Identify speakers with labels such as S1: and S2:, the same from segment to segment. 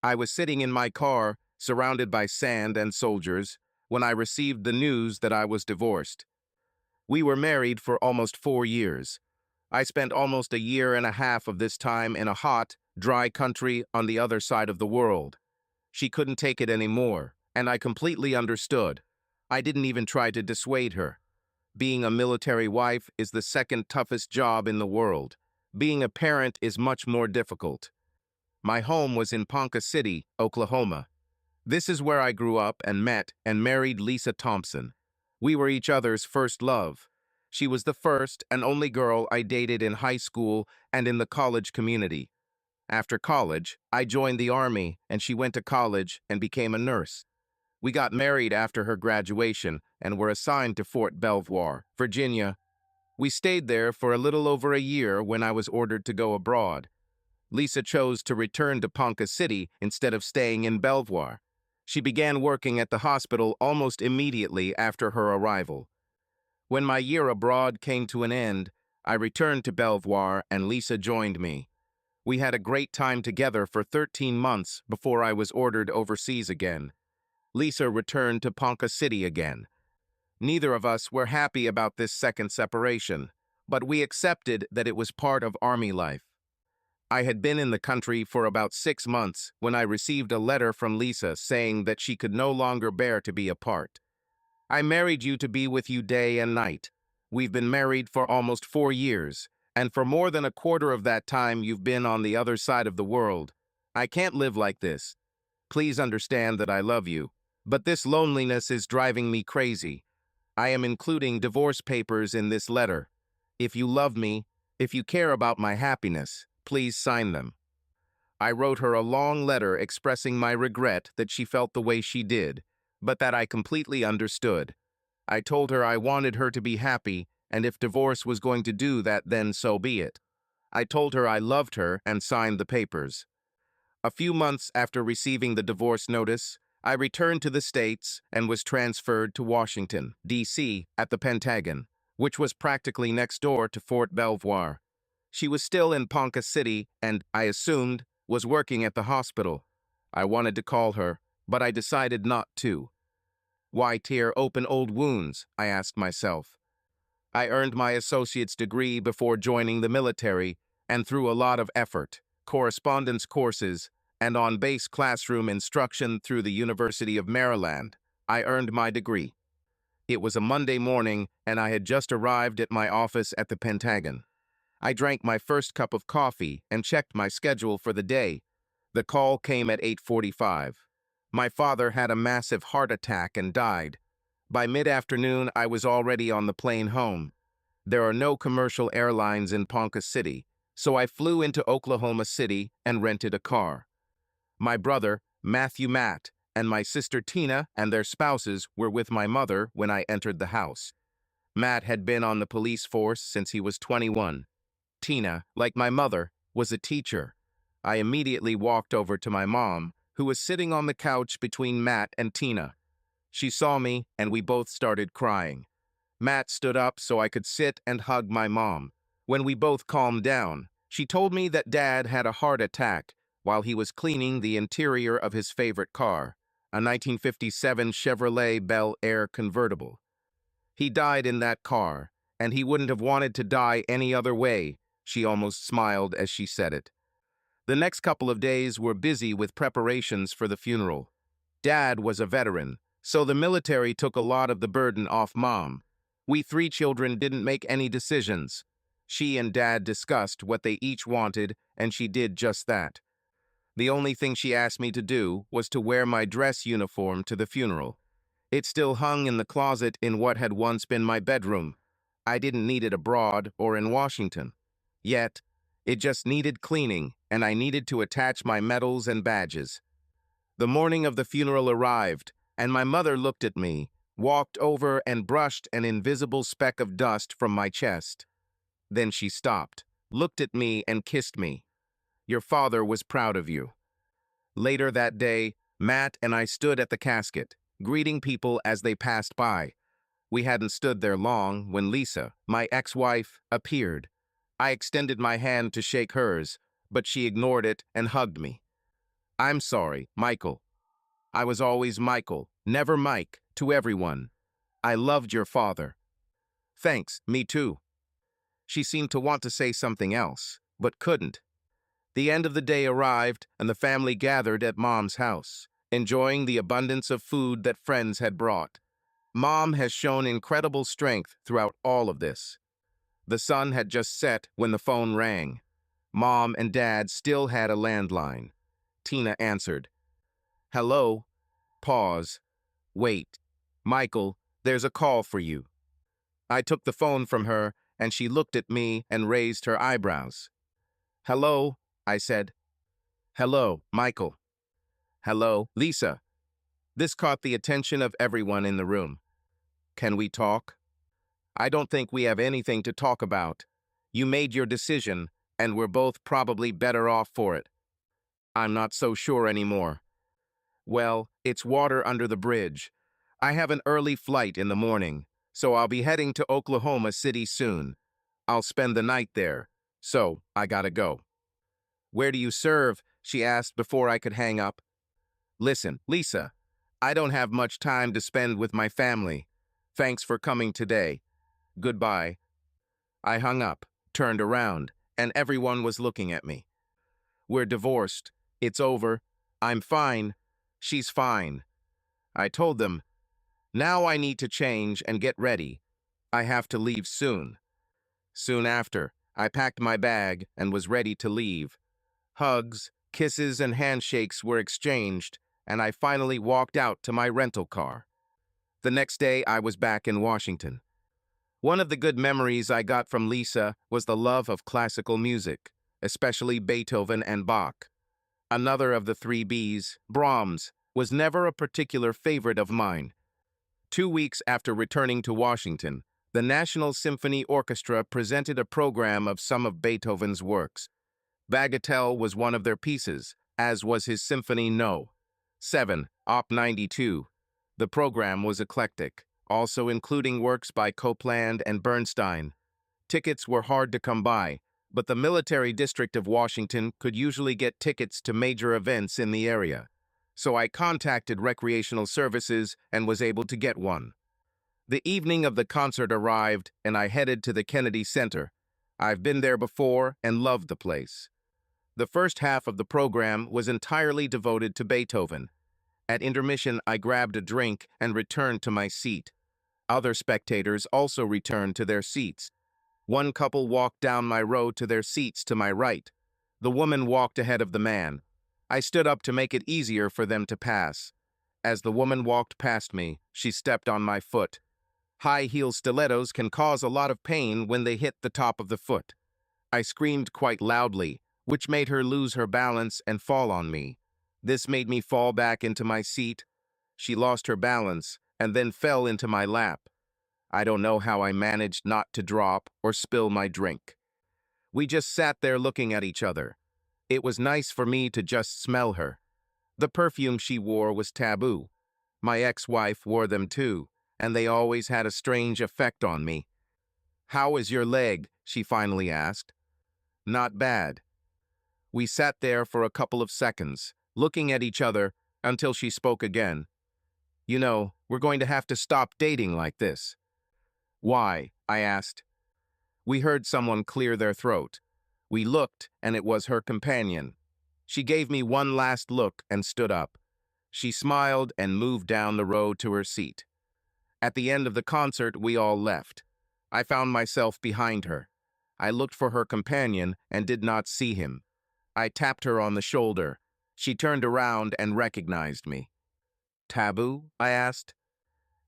S1: I was sitting in my car, surrounded by sand and soldiers, when I received the news that I was divorced. We were married for almost 4 years. I spent almost a year and a half of this time in a hot, dry country on the other side of the world. She couldn't take it anymore, and I completely understood. I didn't even try to dissuade her. Being a military wife is the second toughest job in the world. Being a parent is much more difficult. My home was in Ponca City, Oklahoma. This is where I grew up and met and married Lisa Thompson. We were each other's first love. She was the first and only girl I dated in high school and in the college community. After college, I joined the Army and she went to college and became a nurse. We got married after her graduation and were assigned to Fort Belvoir, Virginia. We stayed there for a little over a year when I was ordered to go abroad. Lisa chose to return to Ponca City instead of staying in Belvoir. She began working at the hospital almost immediately after her arrival. When my year abroad came to an end, I returned to Belvoir and Lisa joined me. We had a great time together for 13 months before I was ordered overseas again. Lisa returned to Ponca City again. Neither of us were happy about this second separation, but we accepted that it was part of Army life. I had been in the country for about 6 months when I received a letter from Lisa saying that she could no longer bear to be apart. I married you to be with you day and night. We've been married for almost 4 years, and for more than a quarter of that time you've been on the other side of the world. I can't live like this. Please understand that I love you, but this loneliness is driving me crazy. I am including divorce papers in this letter. If you love me, if you care about my happiness, please sign them. I wrote her a long letter expressing my regret that she felt the way she did, but that I completely understood. I told her I wanted her to be happy, and if divorce was going to do that, then so be it. I told her I loved her and signed the papers. A few months after receiving the divorce notice, I returned to the States and was transferred to Washington, D.C. at the Pentagon, which was practically next door to Fort Belvoir. She was still in Ponca City and, I assumed, was working at the hospital. I wanted to call her, but I decided not to. Why tear open old wounds, I asked myself. I earned my associate's degree before joining the military, and through a lot of effort, correspondence courses, and on-base classroom instruction through the University of Maryland, I earned my degree. It was a Monday morning, and I had just arrived at my office at the Pentagon. I drank my first cup of coffee and checked my schedule for the day. The call came at 8:45. My father had a massive heart attack and died. By mid-afternoon, I was already on the plane home. There are no commercial airlines in Ponca City, so I flew into Oklahoma City and rented a car. My brother, Matthew Matt, and my sister Tina and their spouses were with my mother when I entered the house. Matt had been on the police force since he was 21. Tina, like my mother, was a teacher. I immediately walked over to my mom, who was sitting on the couch between Matt and Tina. She saw me, and we both started crying. Matt stood up so I could sit and hug my mom. When we both calmed down, she told me that Dad had a heart attack while he was cleaning the interior of his favorite car, a 1957 Chevrolet Bel Air convertible. He died in that car, and he wouldn't have wanted to die any other way. She almost smiled as she said it. The next couple of days were busy with preparations for the funeral. Dad was a veteran, so the military took a lot of the burden off Mom. We 3 children didn't make any decisions. She and Dad discussed what they each wanted, and she did just that. The only thing she asked me to do was to wear my dress uniform to the funeral. It still hung in the closet in what had once been my bedroom. I didn't need it abroad or in Washington. Yet, it just needed cleaning, and I needed to attach my medals and badges. The morning of the funeral arrived, and my mother looked at me, walked over and brushed an invisible speck of dust from my chest. Then she stopped, looked at me, and kissed me. Your father was proud of you. Later that day, Matt and I stood at the casket, greeting people as they passed by. We hadn't stood there long when Lisa, my ex-wife, appeared. I extended my hand to shake hers, but she ignored it and hugged me. I'm sorry, Michael. I was always Michael, never Mike, to everyone. I loved your father. Thanks, me too. She seemed to want to say something else, but couldn't. The end of the day arrived, and the family gathered at Mom's house, enjoying the abundance of food that friends had brought. Mom has shown incredible strength throughout all of this. The sun had just set when the phone rang. Mom and Dad still had a landline. Tina answered. Hello? Pause. Wait. Michael, there's a call for you. I took the phone from her, and she looked at me and raised her eyebrows. Hello, I said. Hello, Michael. Hello, Lisa. This caught the attention of everyone in the room. Can we talk? I don't think we have anything to talk about. You made your decision, and we're both probably better off for it. I'm not so sure anymore. Well, it's water under the bridge. I have an early flight in the morning, so I'll be heading to Oklahoma City soon. I'll spend the night there, so I gotta go. Where do you serve? She asked before I could hang up. Listen, Lisa, I don't have much time to spend with my family. Thanks for coming today. Goodbye. I hung up, turned around, and everyone was looking at me. We're divorced. It's over. I'm fine. She's fine. I told them, now I need to change and get ready. I have to leave soon. Soon after, I packed my bag and was ready to leave. Hugs, kisses, and handshakes were exchanged, and I finally walked out to my rental car. The next day, I was back in Washington. One of the good memories I got from Lisa was the love of classical music, especially Beethoven and Bach. Another of the three Bs, Brahms, was never a particular favorite of mine. 2 weeks after returning to Washington, the National Symphony Orchestra presented a program of some of Beethoven's works. Bagatelle was one of their pieces, as was his Symphony No. 7, Op. 92. The program was eclectic, also including works by Copland and Bernstein. Tickets were hard to come by, but the Military District of Washington could usually get tickets to major events in the area. So I contacted Recreational Services and was able to get one. The evening of the concert arrived, and I headed to the Kennedy Center. I've been there before and loved the place. The first half of the program was entirely devoted to Beethoven. At intermission, I grabbed a drink and returned to my seat. Other spectators also returned to their seats. One couple walked down my row to their seats to my right. The woman walked ahead of the man. I stood up to make it easier for them to pass. As the woman walked past me, she stepped on my foot. High-heel stilettos can cause a lot of pain when they hit the top of the foot. I screamed quite loudly, which made her lose her balance and fall on me. This made me fall back into my seat. She lost her balance and then fell into my lap. I don't know how I managed not to drop or spill my drink. We just sat there looking at each other. It was nice for me to just smell her. The perfume she wore was taboo. My ex-wife wore them too, and they always had a strange effect on me. "How is your leg?" she finally asked. "Not bad." We sat there for a couple of seconds, looking at each other, until she spoke again. "You know, we're going to have to stop dating like this." "Why?" I asked. We heard someone clear their throat. We looked, and it was her companion. She gave me one last look and stood up. She smiled and moved down the road to her seat. At the end of the concert, we all left. I found myself behind her. I looked for her companion and did not see him. I tapped her on the shoulder. She turned around and recognized me. "Taboo?" I asked.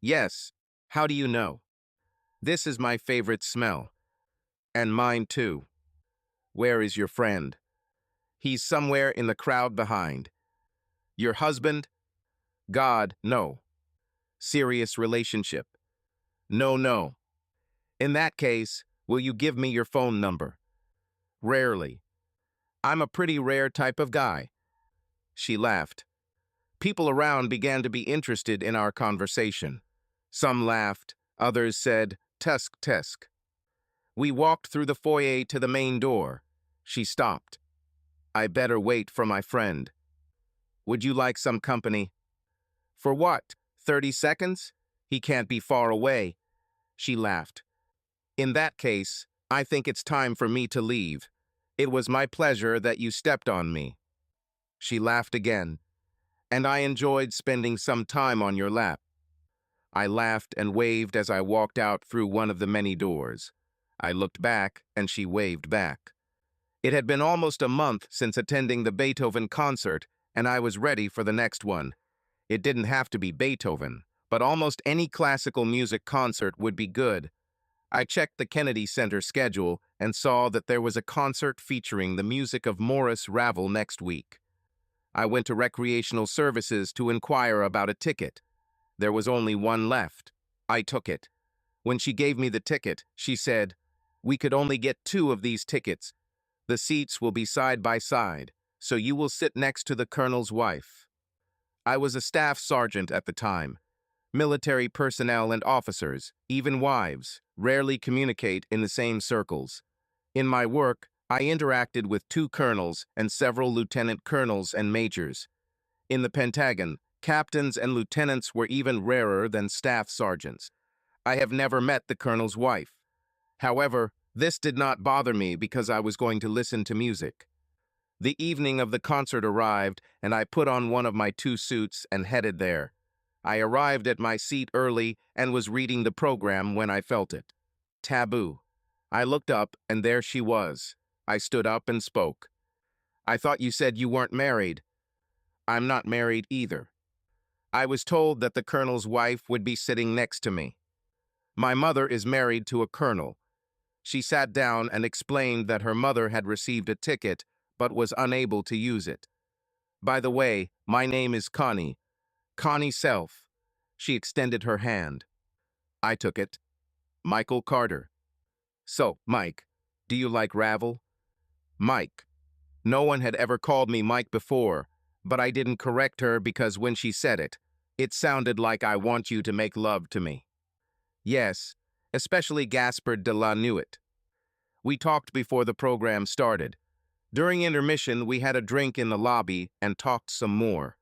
S1: "Yes. How do you know?" "This is my favorite smell." "And mine too." "Where is your friend?" "He's somewhere in the crowd behind." "Your husband?" "God, no." "Serious relationship?" "No, no." "In that case, will you give me your phone number?" "Rarely. I'm a pretty rare type of guy." She laughed. People around began to be interested in our conversation. Some laughed, others said, "Tusk, tusk." We walked through the foyer to the main door. She stopped. "I better wait for my friend." Would you like some company? For what? 30 seconds? He can't be far away. She laughed. In that case, I think it's time for me to leave. It was my pleasure that you stepped on me. She laughed again. And I enjoyed spending some time on your lap. I laughed and waved as I walked out through one of the many doors. I looked back, and she waved back. It had been almost a month since attending the Beethoven concert, and I was ready for the next one. It didn't have to be Beethoven, but almost any classical music concert would be good. I checked the Kennedy Center schedule and saw that there was a concert featuring the music of Maurice Ravel next week. I went to recreational services to inquire about a ticket. There was only one left. I took it. When she gave me the ticket, she said, "We could only get 2 of these tickets. The seats will be side by side, so you will sit next to the colonel's wife." I was a staff sergeant at the time. Military personnel and officers, even wives, rarely communicate in the same circles. In my work, I interacted with 2 colonels and several lieutenant colonels and majors. In the Pentagon, captains and lieutenants were even rarer than staff sergeants. I have never met the colonel's wife. However, this did not bother me because I was going to listen to music. The evening of the concert arrived, and I put on one of my 2 suits and headed there. I arrived at my seat early and was reading the program when I felt it. Taboo. I looked up, and there she was. I stood up and spoke. "I thought you said you weren't married." "I'm not married either." I was told that the colonel's wife would be sitting next to me. "My mother is married to a colonel." She sat down and explained that her mother had received a ticket but was unable to use it. "By the way, my name is Connie. Connie Self." She extended her hand. I took it. "Michael Carter." "So, Mike, do you like Ravel?" "Mike." No one had ever called me Mike before, but I didn't correct her because when she said it, it sounded like "I want you to make love to me." "Yes, especially Gaspard de la Nuit." We talked before the program started. During intermission, we had a drink in the lobby and talked some more.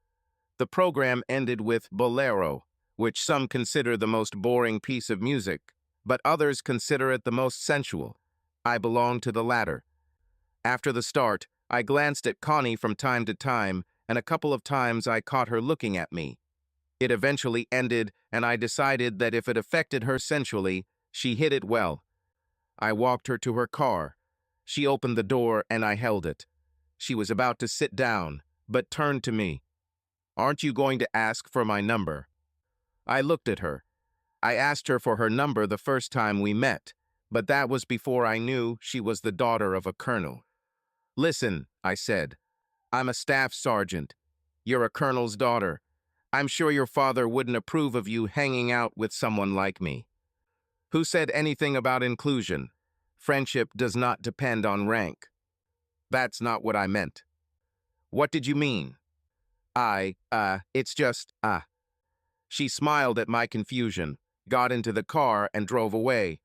S1: The program ended with Bolero, which some consider the most boring piece of music, but others consider it the most sensual. I belong to the latter. After the start, I glanced at Connie from time to time, and a couple of times I caught her looking at me. It eventually ended, and I decided that if it affected her sensually, she hid it well. I walked her to her car. She opened the door, and I held it. She was about to sit down, but turned to me. "Aren't you going to ask for my number?" I looked at her. I asked her for her number the first time we met, but that was before I knew she was the daughter of a colonel. "Listen," I said, "I'm a staff sergeant. You're a colonel's daughter. I'm sure your father wouldn't approve of you hanging out with someone like me." "Who said anything about inclusion? Friendship does not depend on rank." "That's not what I meant." "What did you mean?" It's just. She smiled at my confusion, got into the car, and drove away.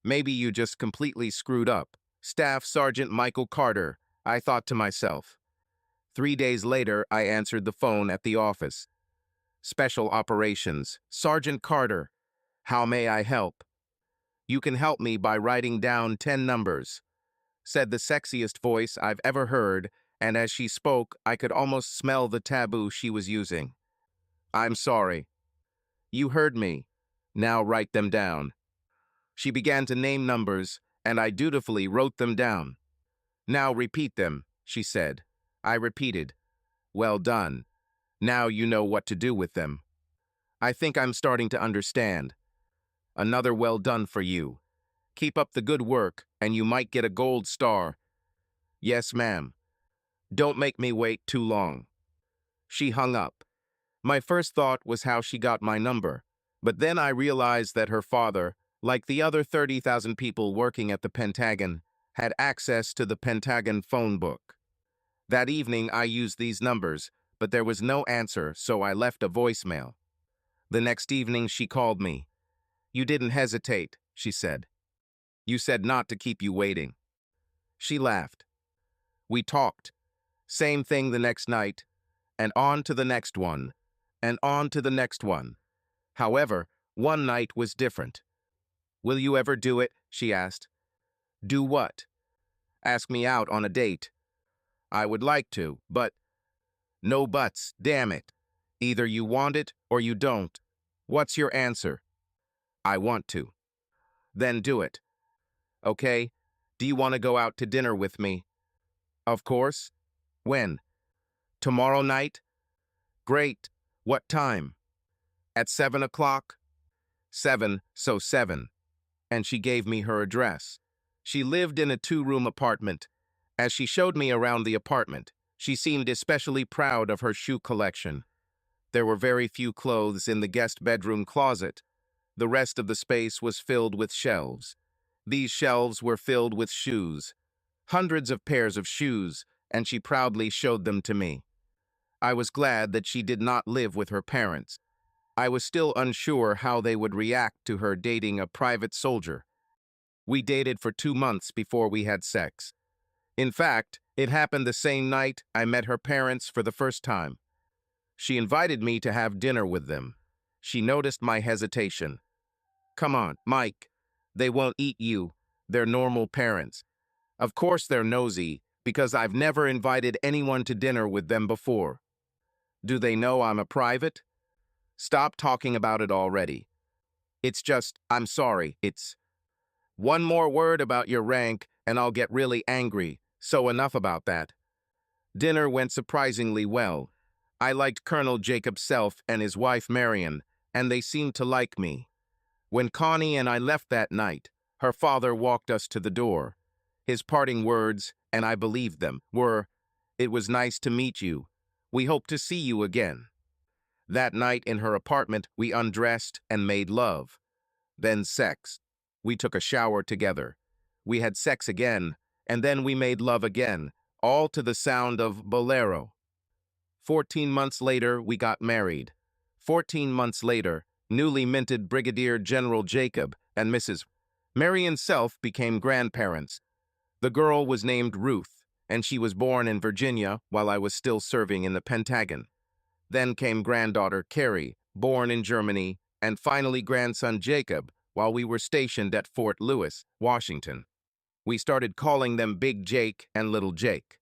S1: "Maybe you just completely screwed up. Staff Sergeant Michael Carter," I thought to myself. 3 days later, I answered the phone at the office. "Special Operations, Sergeant Carter. How may I help?" "You can help me by writing down 10 numbers," said the sexiest voice I've ever heard, and as she spoke, I could almost smell the taboo she was using. "I'm sorry." "You heard me. Now write them down." She began to name numbers, and I dutifully wrote them down. "Now repeat them," she said. I repeated. "Well done. Now you know what to do with them." "I think I'm starting to understand." "Another well done for you. Keep up the good work, and you might get a gold star." "Yes, ma'am." "Don't make me wait too long." She hung up. My first thought was how she got my number, but then I realized that her father, like the other 30,000 people working at the Pentagon, had access to the Pentagon phone book. That evening, I used these numbers, but there was no answer, so I left a voicemail. The next evening, she called me. "You didn't hesitate," she said. "You said not to keep you waiting." She laughed. We talked. Same thing the next night, and on to the next one, and on to the next one. However, one night was different. "Will you ever do it?" she asked. "Do what?" "Ask me out on a date." "I would like to, but—" "No buts, damn it. Either you want it or you don't. What's your answer?" "I want to." "Then do it." "Okay. Do you want to go out to dinner with me?" "Of course." "When?" "Tomorrow night." "Great. What time?" "At 7 o'clock." 7, so 7. And she gave me her address. She lived in a 2-room apartment. As she showed me around the apartment, she seemed especially proud of her shoe collection. There were very few clothes in the guest bedroom closet. The rest of the space was filled with shelves. These shelves were filled with shoes. Hundreds of pairs of shoes, and she proudly showed them to me. I was glad that she did not live with her parents. I was still unsure how they would react to her dating a private soldier. We dated for 2 months before we had sex. In fact, it happened the same night I met her parents for the first time. She invited me to have dinner with them. She noticed my hesitation. "Come on, Mike. They won't eat you. They're normal parents." Of course they're nosy, because I've never invited anyone to dinner with them before. "Do they know I'm a private?" "Stop talking about it already. It's just, I'm sorry, it's—" "One more word about your rank, and I'll get really angry, so enough about that." Dinner went surprisingly well. I liked Colonel Jacob Self and his wife Marion, and they seemed to like me. When Connie and I left that night, her father walked us to the door. His parting words, and I believed them, were, "It was nice to meet you. We hope to see you again." That night in her apartment, we undressed and made love. Then sex. We took a shower together. We had sex again, and then we made love again, all to the sound of Bolero. 14 months later, we got married. 14 months later, newly minted Brigadier General Jacob and Mrs. Marion Self became grandparents. The girl was named Ruth, and she was born in Virginia while I was still serving in the Pentagon. Then came granddaughter Carrie, born in Germany, and finally grandson Jacob, while we were stationed at Fort Lewis, Washington. We started calling them Big Jake and Little Jake.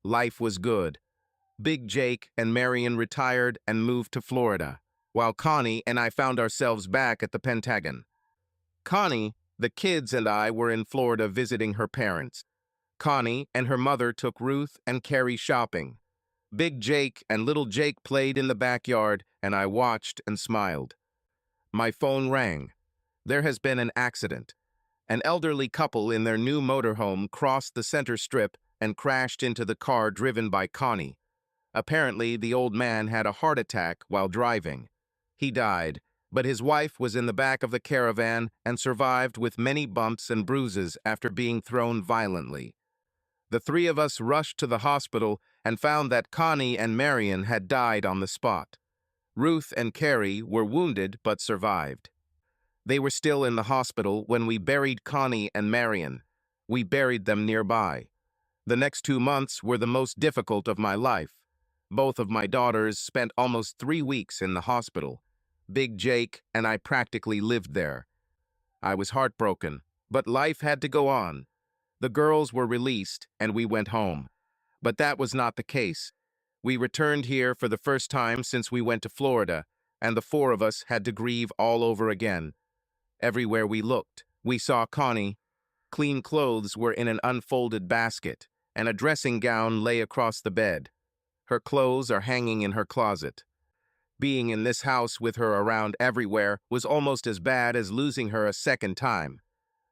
S1: Life was good. Big Jake and Marion retired and moved to Florida, while Connie and I found ourselves back at the Pentagon. Connie, the kids, and I were in Florida visiting her parents. Connie and her mother took Ruth and Carrie shopping. Big Jake and Little Jake played in the backyard, and I watched and smiled. My phone rang. There has been an accident. An elderly couple in their new motorhome crossed the center strip and crashed into the car driven by Connie. Apparently, the old man had a heart attack while driving. He died, but his wife was in the back of the caravan and survived with many bumps and bruises after being thrown violently. The 3 of us rushed to the hospital and found that Connie and Marion had died on the spot. Ruth and Carrie were wounded but survived. They were still in the hospital when we buried Connie and Marion. We buried them nearby. The next 2 months were the most difficult of my life. Both of my daughters spent almost 3 weeks in the hospital. Big Jake and I practically lived there. I was heartbroken, but life had to go on. The girls were released, and we went home. But that was not the case. We returned here for the first time since we went to Florida, and the 4 of us had to grieve all over again. Everywhere we looked, we saw Connie. Clean clothes were in an unfolded basket, and a dressing gown lay across the bed. Her clothes are hanging in her closet. Being in this house with her around everywhere was almost as bad as losing her a second time.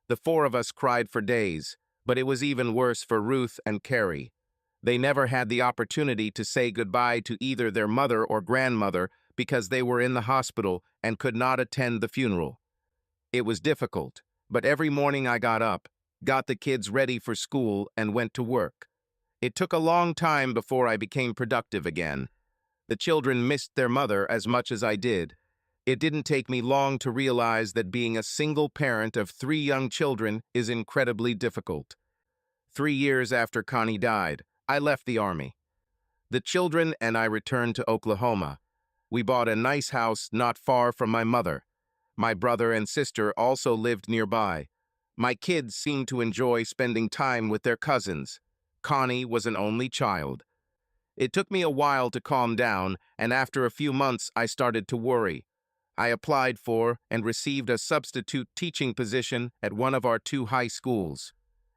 S1: The 4 of us cried for days, but it was even worse for Ruth and Carrie. They never had the opportunity to say goodbye to either their mother or grandmother because they were in the hospital and could not attend the funeral. It was difficult, but every morning I got up, got the kids ready for school, and went to work. It took a long time before I became productive again. The children missed their mother as much as I did. It didn't take me long to realize that being a single parent of 3 young children is incredibly difficult. 3 years after Connie died, I left the Army. The children and I returned to Oklahoma. We bought a nice house not far from my mother. My brother and sister also lived nearby. My kids seemed to enjoy spending time with their cousins. Connie was an only child. It took me a while to calm down, and after a few months I started to worry. I applied for and received a substitute teaching position at one of our two high schools.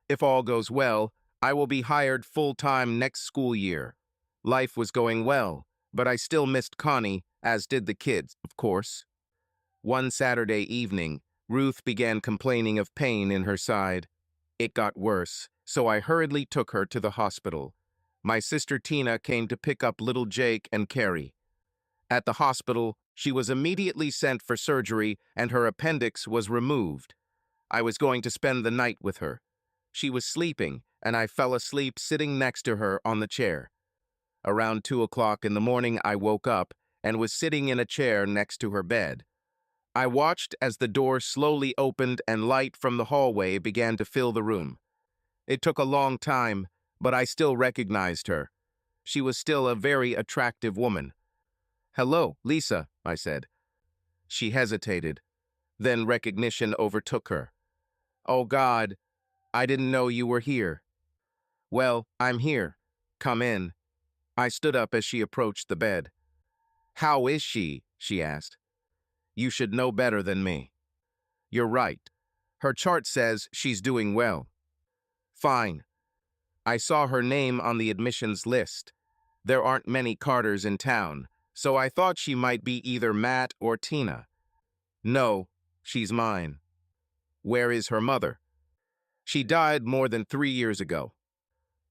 S1: If all goes well, I will be hired full-time next school year. Life was going well, but I still missed Connie, as did the kids, of course. One Saturday evening, Ruth began complaining of pain in her side. It got worse, so I hurriedly took her to the hospital. My sister Tina came to pick up little Jake and Carrie. At the hospital, she was immediately sent for surgery and her appendix was removed. I was going to spend the night with her. She was sleeping, and I fell asleep sitting next to her on the chair. Around 2 o'clock in the morning, I woke up and was sitting in a chair next to her bed. I watched as the door slowly opened and light from the hallway began to fill the room. It took a long time, but I still recognized her. She was still a very attractive woman. "Hello, Lisa," I said. She hesitated. Then recognition overtook her. "Oh God, I didn't know you were here." "Well, I'm here. Come in." I stood up as she approached the bed. "How is she?" she asked. "You should know better than me." "You're right. Her chart says she's doing well." "Fine." I saw her name on the admissions list. There aren't many Carters in town, so I thought she might be either Matt or Tina. "No, she's mine." "Where is her mother?" "She died more than 3 years ago."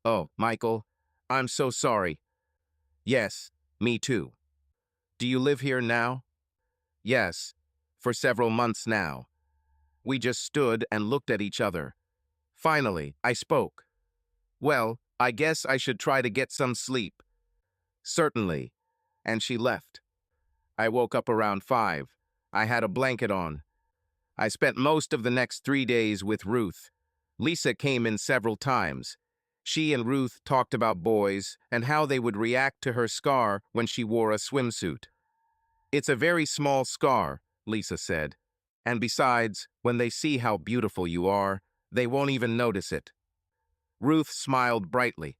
S1: "Oh, Michael, I'm so sorry." "Yes, me too." "Do you live here now?" "Yes, for several months now." We just stood and looked at each other. Finally, I spoke. "Well, I guess I should try to get some sleep." "Certainly." And she left. I woke up around 5. I had a blanket on. I spent most of the next 3 days with Ruth. Lisa came in several times. She and Ruth talked about boys and how they would react to her scar when she wore a swimsuit. "It's a very small scar," Lisa said. "And besides, when they see how beautiful you are, they won't even notice it." Ruth smiled brightly.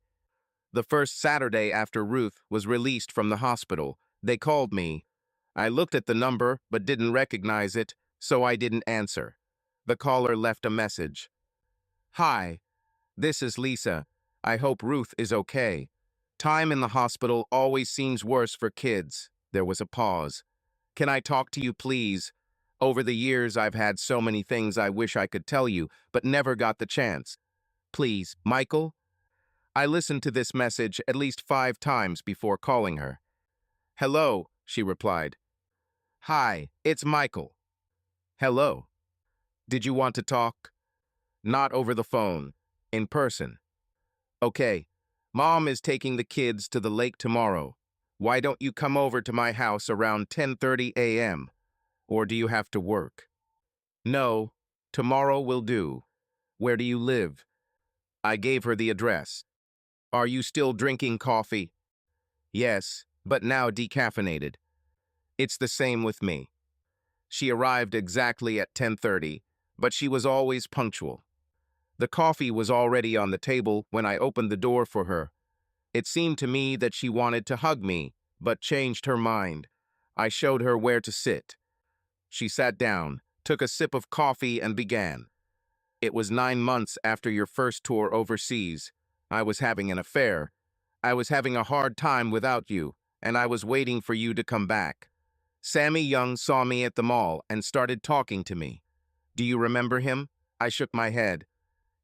S1: The first Saturday after Ruth was released from the hospital, they called me. I looked at the number but didn't recognize it, so I didn't answer. The caller left a message. "Hi, this is Lisa. I hope Ruth is okay. Time in the hospital always seems worse for kids." There was a pause. "Can I talk to you, please? Over the years, I've had so many things I wish I could tell you, but never got the chance. Please, Michael?" I listened to this message at least 5 times before calling her. "Hello," she replied. "Hi, it's Michael." "Hello. Did you want to talk?" "Not over the phone. In person." "Okay. Mom is taking the kids to the lake tomorrow. Why don't you come over to my house around 10:30 a.m.? Or do you have to work?" "No, tomorrow will do. Where do you live?" I gave her the address. "Are you still drinking coffee?" "Yes, but now decaffeinated." "It's the same with me." She arrived exactly at 10:30, but she was always punctual. The coffee was already on the table when I opened the door for her. It seemed to me that she wanted to hug me, but changed her mind. I showed her where to sit. She sat down, took a sip of coffee, and began. "It was 9 months after your first tour overseas. I was having an affair. I was having a hard time without you, and I was waiting for you to come back. Sammy Young saw me at the mall and started talking to me. Do you remember him?" I shook my head.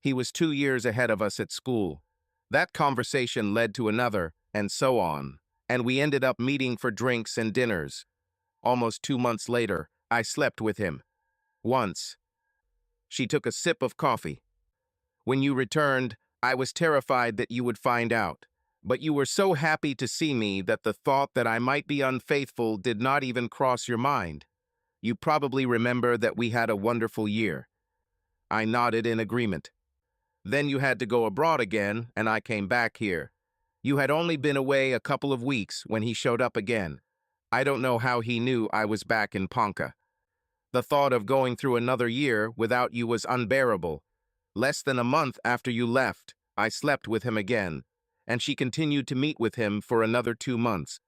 S1: "He was 2 years ahead of us at school." That conversation led to another, and so on, and we ended up meeting for drinks and dinners. Almost 2 months later, I slept with him. Once. She took a sip of coffee. "When you returned, I was terrified that you would find out. But you were so happy to see me that the thought that I might be unfaithful did not even cross your mind. You probably remember that we had a wonderful year." I nodded in agreement. "Then you had to go abroad again, and I came back here. You had only been away a couple of weeks when he showed up again. I don't know how he knew I was back in Ponca. The thought of going through another year without you was unbearable. Less than a month after you left, I slept with him again, and she continued to meet with him for another 2 months.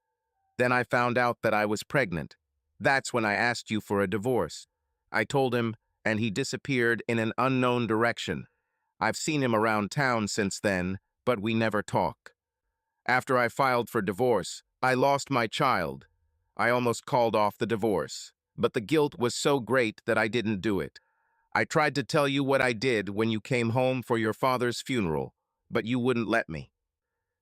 S1: Then I found out that I was pregnant. That's when I asked you for a divorce. I told him, and he disappeared in an unknown direction. I've seen him around town since then, but we never talk. After I filed for divorce, I lost my child. I almost called off the divorce, but the guilt was so great that I didn't do it. I tried to tell you what I did when you came home for your father's funeral, but you wouldn't let me.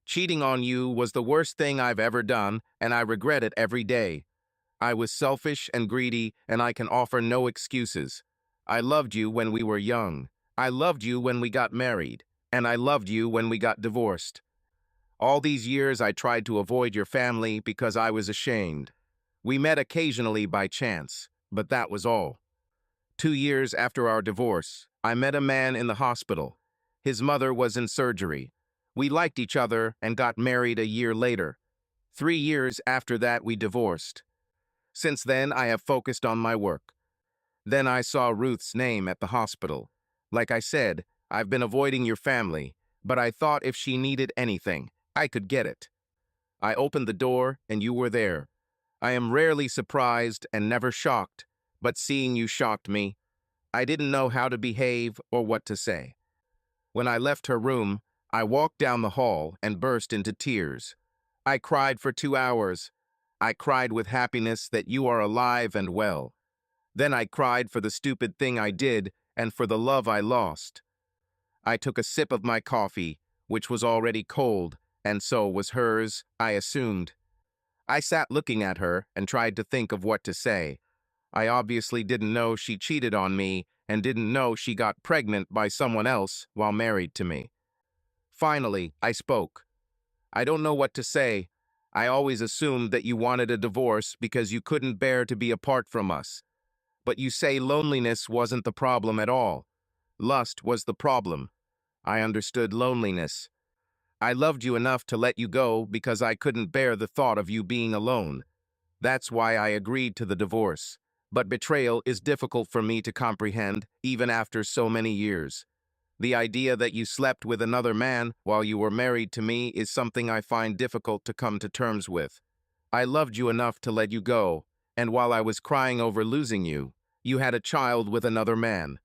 S1: Cheating on you was the worst thing I've ever done, and I regret it every day. I was selfish and greedy, and I can offer no excuses. I loved you when we were young. I loved you when we got married, and I loved you when we got divorced. All these years I tried to avoid your family because I was ashamed. We met occasionally by chance, but that was all. 2 years after our divorce, I met a man in the hospital. His mother was in surgery. We liked each other and got married a year later. 3 years after that, we divorced. Since then, I have focused on my work. Then I saw Ruth's name at the hospital. Like I said, I've been avoiding your family, but I thought if she needed anything, I could get it. I opened the door and you were there. I am rarely surprised and never shocked, but seeing you shocked me. I didn't know how to behave or what to say. When I left her room, I walked down the hall and burst into tears. I cried for 2 hours. I cried with happiness that you are alive and well. Then I cried for the stupid thing I did and for the love I lost. I took a sip of my coffee, which was already cold, and so was hers, I assumed. I sat looking at her and tried to think of what to say. I obviously didn't know she cheated on me and didn't know she got pregnant by someone else while married to me. Finally, I spoke. I don't know what to say. I always assumed that you wanted a divorce because you couldn't bear to be apart from us. But you say loneliness wasn't the problem at all. Lust was the problem. I understood loneliness. I loved you enough to let you go because I couldn't bear the thought of you being alone. That's why I agreed to the divorce. But betrayal is difficult for me to comprehend, even after so many years. The idea that you slept with another man while you were married to me is something I find difficult to come to terms with. I loved you enough to let you go, and while I was crying over losing you, you had a child with another man.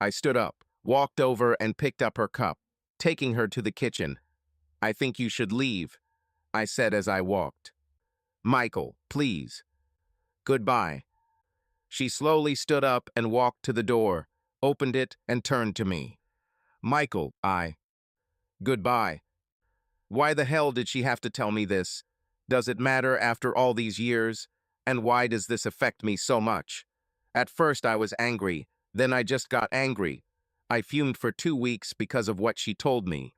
S1: I stood up, walked over and picked up her cup, taking her to the kitchen. I think you should leave, I said as I walked. Michael, please. Goodbye. She slowly stood up and walked to the door, opened it and turned to me. Michael, Goodbye. Why the hell did she have to tell me this? Does it matter after all these years? And why does this affect me so much? At first I was angry, then I just got angry. I fumed for 2 weeks because of what she told me.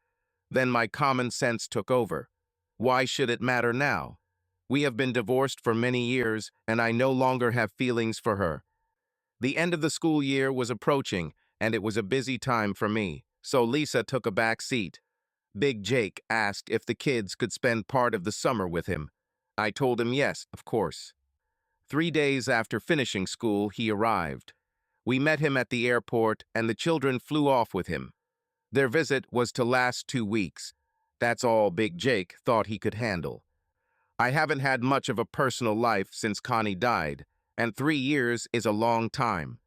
S1: Then my common sense took over. Why should it matter now? We have been divorced for many years, and I no longer have feelings for her. The end of the school year was approaching, and it was a busy time for me, so Lisa took a back seat. Big Jake asked if the kids could spend part of the summer with him. I told him yes, of course. 3 days after finishing school, he arrived. We met him at the airport, and the children flew off with him. Their visit was to last 2 weeks. That's all Big Jake thought he could handle. I haven't had much of a personal life since Connie died, and 3 years is a long time.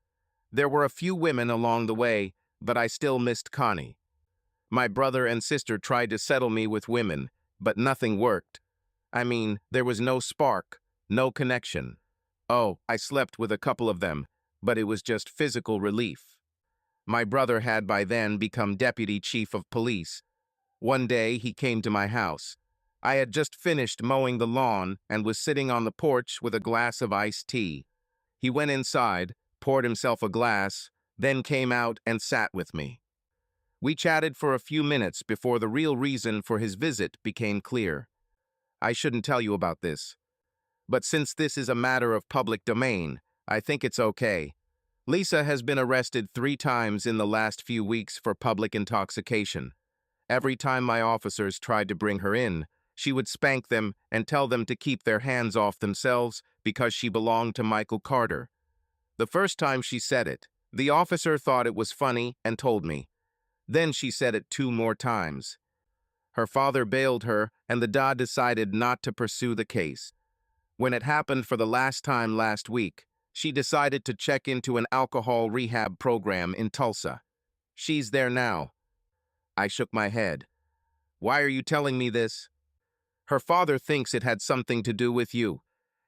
S1: There were a few women along the way, but I still missed Connie. My brother and sister tried to settle me with women, but nothing worked. I mean, there was no spark, no connection. Oh, I slept with a couple of them, but it was just physical relief. My brother had by then become deputy chief of police. One day he came to my house. I had just finished mowing the lawn and was sitting on the porch with a glass of iced tea. He went inside, poured himself a glass, then came out and sat with me. We chatted for a few minutes before the real reason for his visit became clear. I shouldn't tell you about this. But since this is a matter of public domain, I think it's okay. Lisa has been arrested 3 times in the last few weeks for public intoxication. Every time my officers tried to bring her in, she would spank them and tell them to keep their hands off themselves because she belonged to Michael Carter. The first time she said it, the officer thought it was funny and told me. Then she said it 2 more times. Her father bailed her, and the DA decided not to pursue the case. When it happened for the last time last week, she decided to check into an alcohol rehab program in Tulsa. She's there now. I shook my head. Why are you telling me this? Her father thinks it had something to do with you.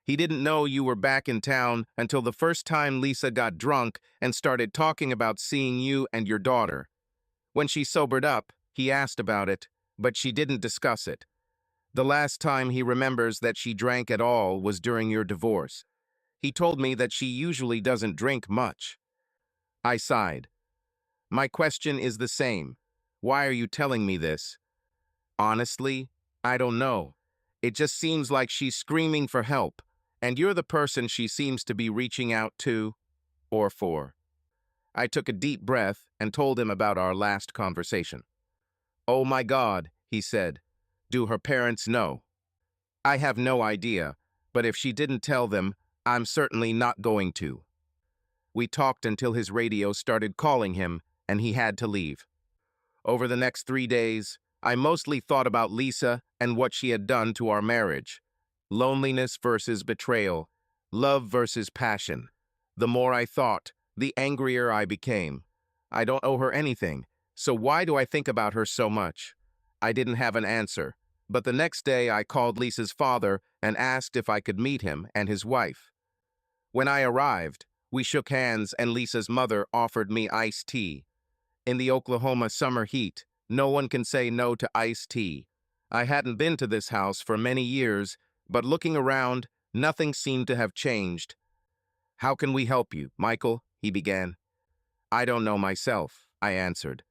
S1: He didn't know you were back in town until the first time Lisa got drunk and started talking about seeing you and your daughter. When she sobered up, he asked about it, but she didn't discuss it. The last time he remembers that she drank at all was during your divorce. He told me that she usually doesn't drink much. I sighed. My question is the same. Why are you telling me this? Honestly, I don't know. It just seems like she's screaming for help, and you're the person she seems to be reaching out to, or for. I took a deep breath and told him about our last conversation. Oh my God, he said. Do her parents know? I have no idea, but if she didn't tell them, I'm certainly not going to. We talked until his radio started calling him, and he had to leave. Over the next 3 days, I mostly thought about Lisa and what she had done to our marriage. Loneliness versus betrayal, love versus passion. The more I thought, the angrier I became. I don't owe her anything, so why do I think about her so much? I didn't have an answer, but the next day I called Lisa's father and asked if I could meet him and his wife. When I arrived, we shook hands and Lisa's mother offered me iced tea. In the Oklahoma summer heat, no one can say no to iced tea. I hadn't been to this house for many years, but looking around, nothing seemed to have changed. How can we help you, Michael? He began. I don't know myself, I answered.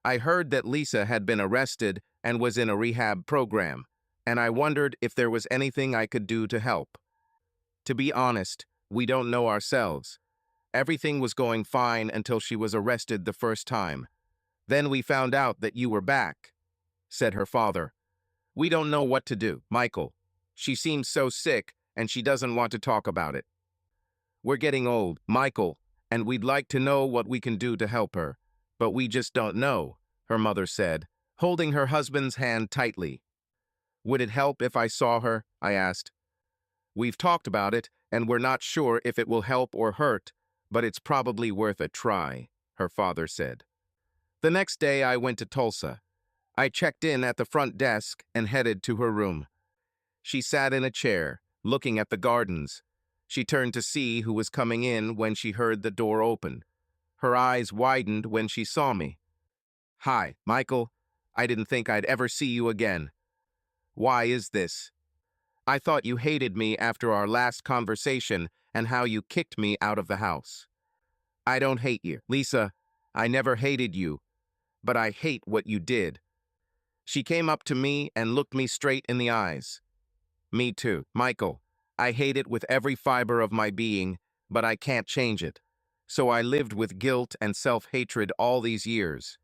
S1: I heard that Lisa had been arrested and was in a rehab program, and I wondered if there was anything I could do to help. To be honest, we don't know ourselves. Everything was going fine until she was arrested the first time. Then we found out that you were back, said her father. We don't know what to do, Michael. She seems so sick, and she doesn't want to talk about it. We're getting old, Michael, and we'd like to know what we can do to help her. But we just don't know, her mother said, holding her husband's hand tightly. Would it help if I saw her? I asked. We've talked about it, and we're not sure if it will help or hurt, but it's probably worth a try, her father said. The next day I went to Tulsa. I checked in at the front desk and headed to her room. She sat in a chair, looking at the gardens. She turned to see who was coming in when she heard the door open. Her eyes widened when she saw me. Hi, Michael. I didn't think I'd ever see you again. Why is this? I thought you hated me after our last conversation and how you kicked me out of the house. I don't hate you, Lisa. I never hated you, but I hate what you did. She came up to me and looked me straight in the eyes. Me too, Michael. I hate it with every fiber of my being, but I can't change it. So I lived with guilt and self-hatred all these years.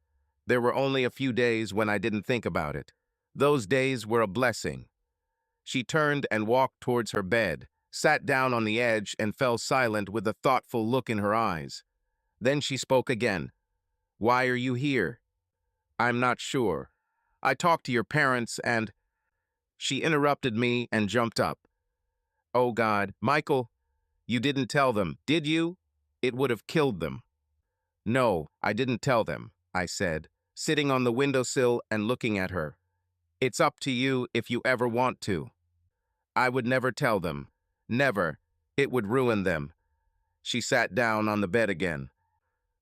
S1: There were only a few days when I didn't think about it. Those days were a blessing. She turned and walked towards her bed, sat down on the edge and fell silent with a thoughtful look in her eyes. Then she spoke again. Why are you here? I'm not sure. I talked to your parents and... She interrupted me and jumped up. Oh God, Michael, you didn't tell them, did you? It would have killed them. No, I didn't tell them, I said, sitting on the windowsill and looking at her. It's up to you if you ever want to. I would never tell them. Never. It would ruin them. She sat down on the bed again.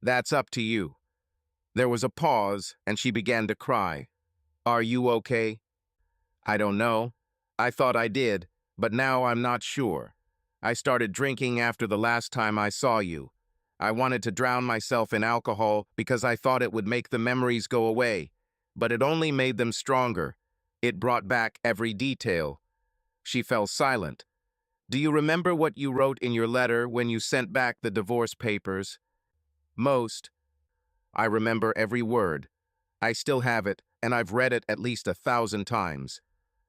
S1: That's up to you. There was a pause, and she began to cry. Are you okay? I don't know. I thought I did, but now I'm not sure. I started drinking after the last time I saw you. I wanted to drown myself in alcohol because I thought it would make the memories go away, but it only made them stronger. It brought back every detail. She fell silent. Do you remember what you wrote in your letter when you sent back the divorce papers? Most. I remember every word. I still have it, and I've read it at least 1,000 times.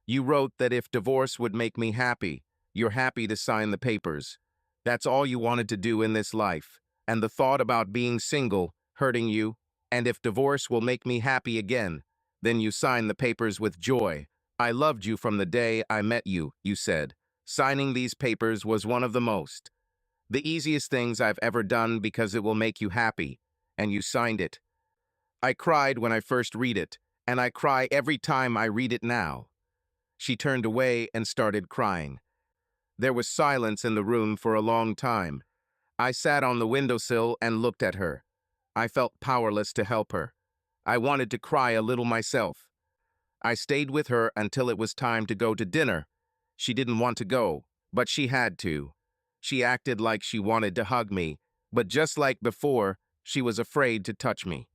S1: You wrote that if divorce would make me happy, you're happy to sign the papers. That's all you wanted to do in this life, and the thought about being single hurting you, and if divorce will make me happy again, then you sign the papers with joy. I loved you from the day I met you, you said. Signing these papers was one of the easiest things I've ever done because it will make you happy, and you signed it. I cried when I first read it, and I cry every time I read it now. She turned away and started crying. There was silence in the room for a long time. I sat on the windowsill and looked at her. I felt powerless to help her. I wanted to cry a little myself. I stayed with her until it was time to go to dinner. She didn't want to go, but she had to. She acted like she wanted to hug me, but just like before, she was afraid to touch me.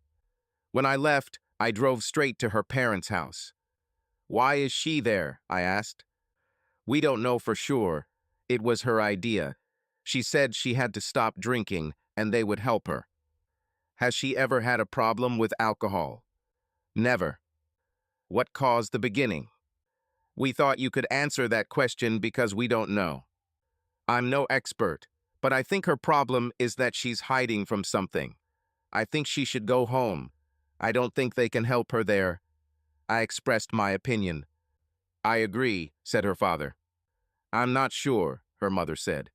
S1: When I left, I drove straight to her parents' house. "Why is she there?" I asked. "We don't know for sure. It was her idea. She said she had to stop drinking, and they would help her." "Has she ever had a problem with alcohol?" "Never." "What caused the beginning?" "We thought you could answer that question because we don't know." "I'm no expert, but I think her problem is that she's hiding from something. I think she should go home. I don't think they can help her there." I expressed my opinion. "I agree," said her father. "I'm not sure," her mother said.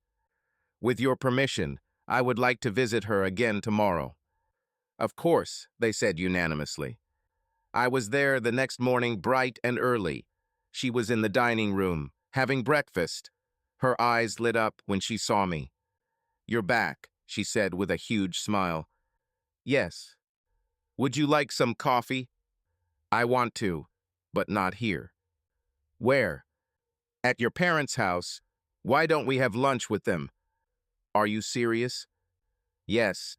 S1: "With your permission, I would like to visit her again tomorrow." "Of course," they said unanimously. I was there the next morning bright and early. She was in the dining room, having breakfast. Her eyes lit up when she saw me. "You're back," she said with a huge smile. "Yes. Would you like some coffee?" "I want to, but not here." "Where?" "At your parents' house. Why don't we have lunch with them?" "Are you serious?" "Yes.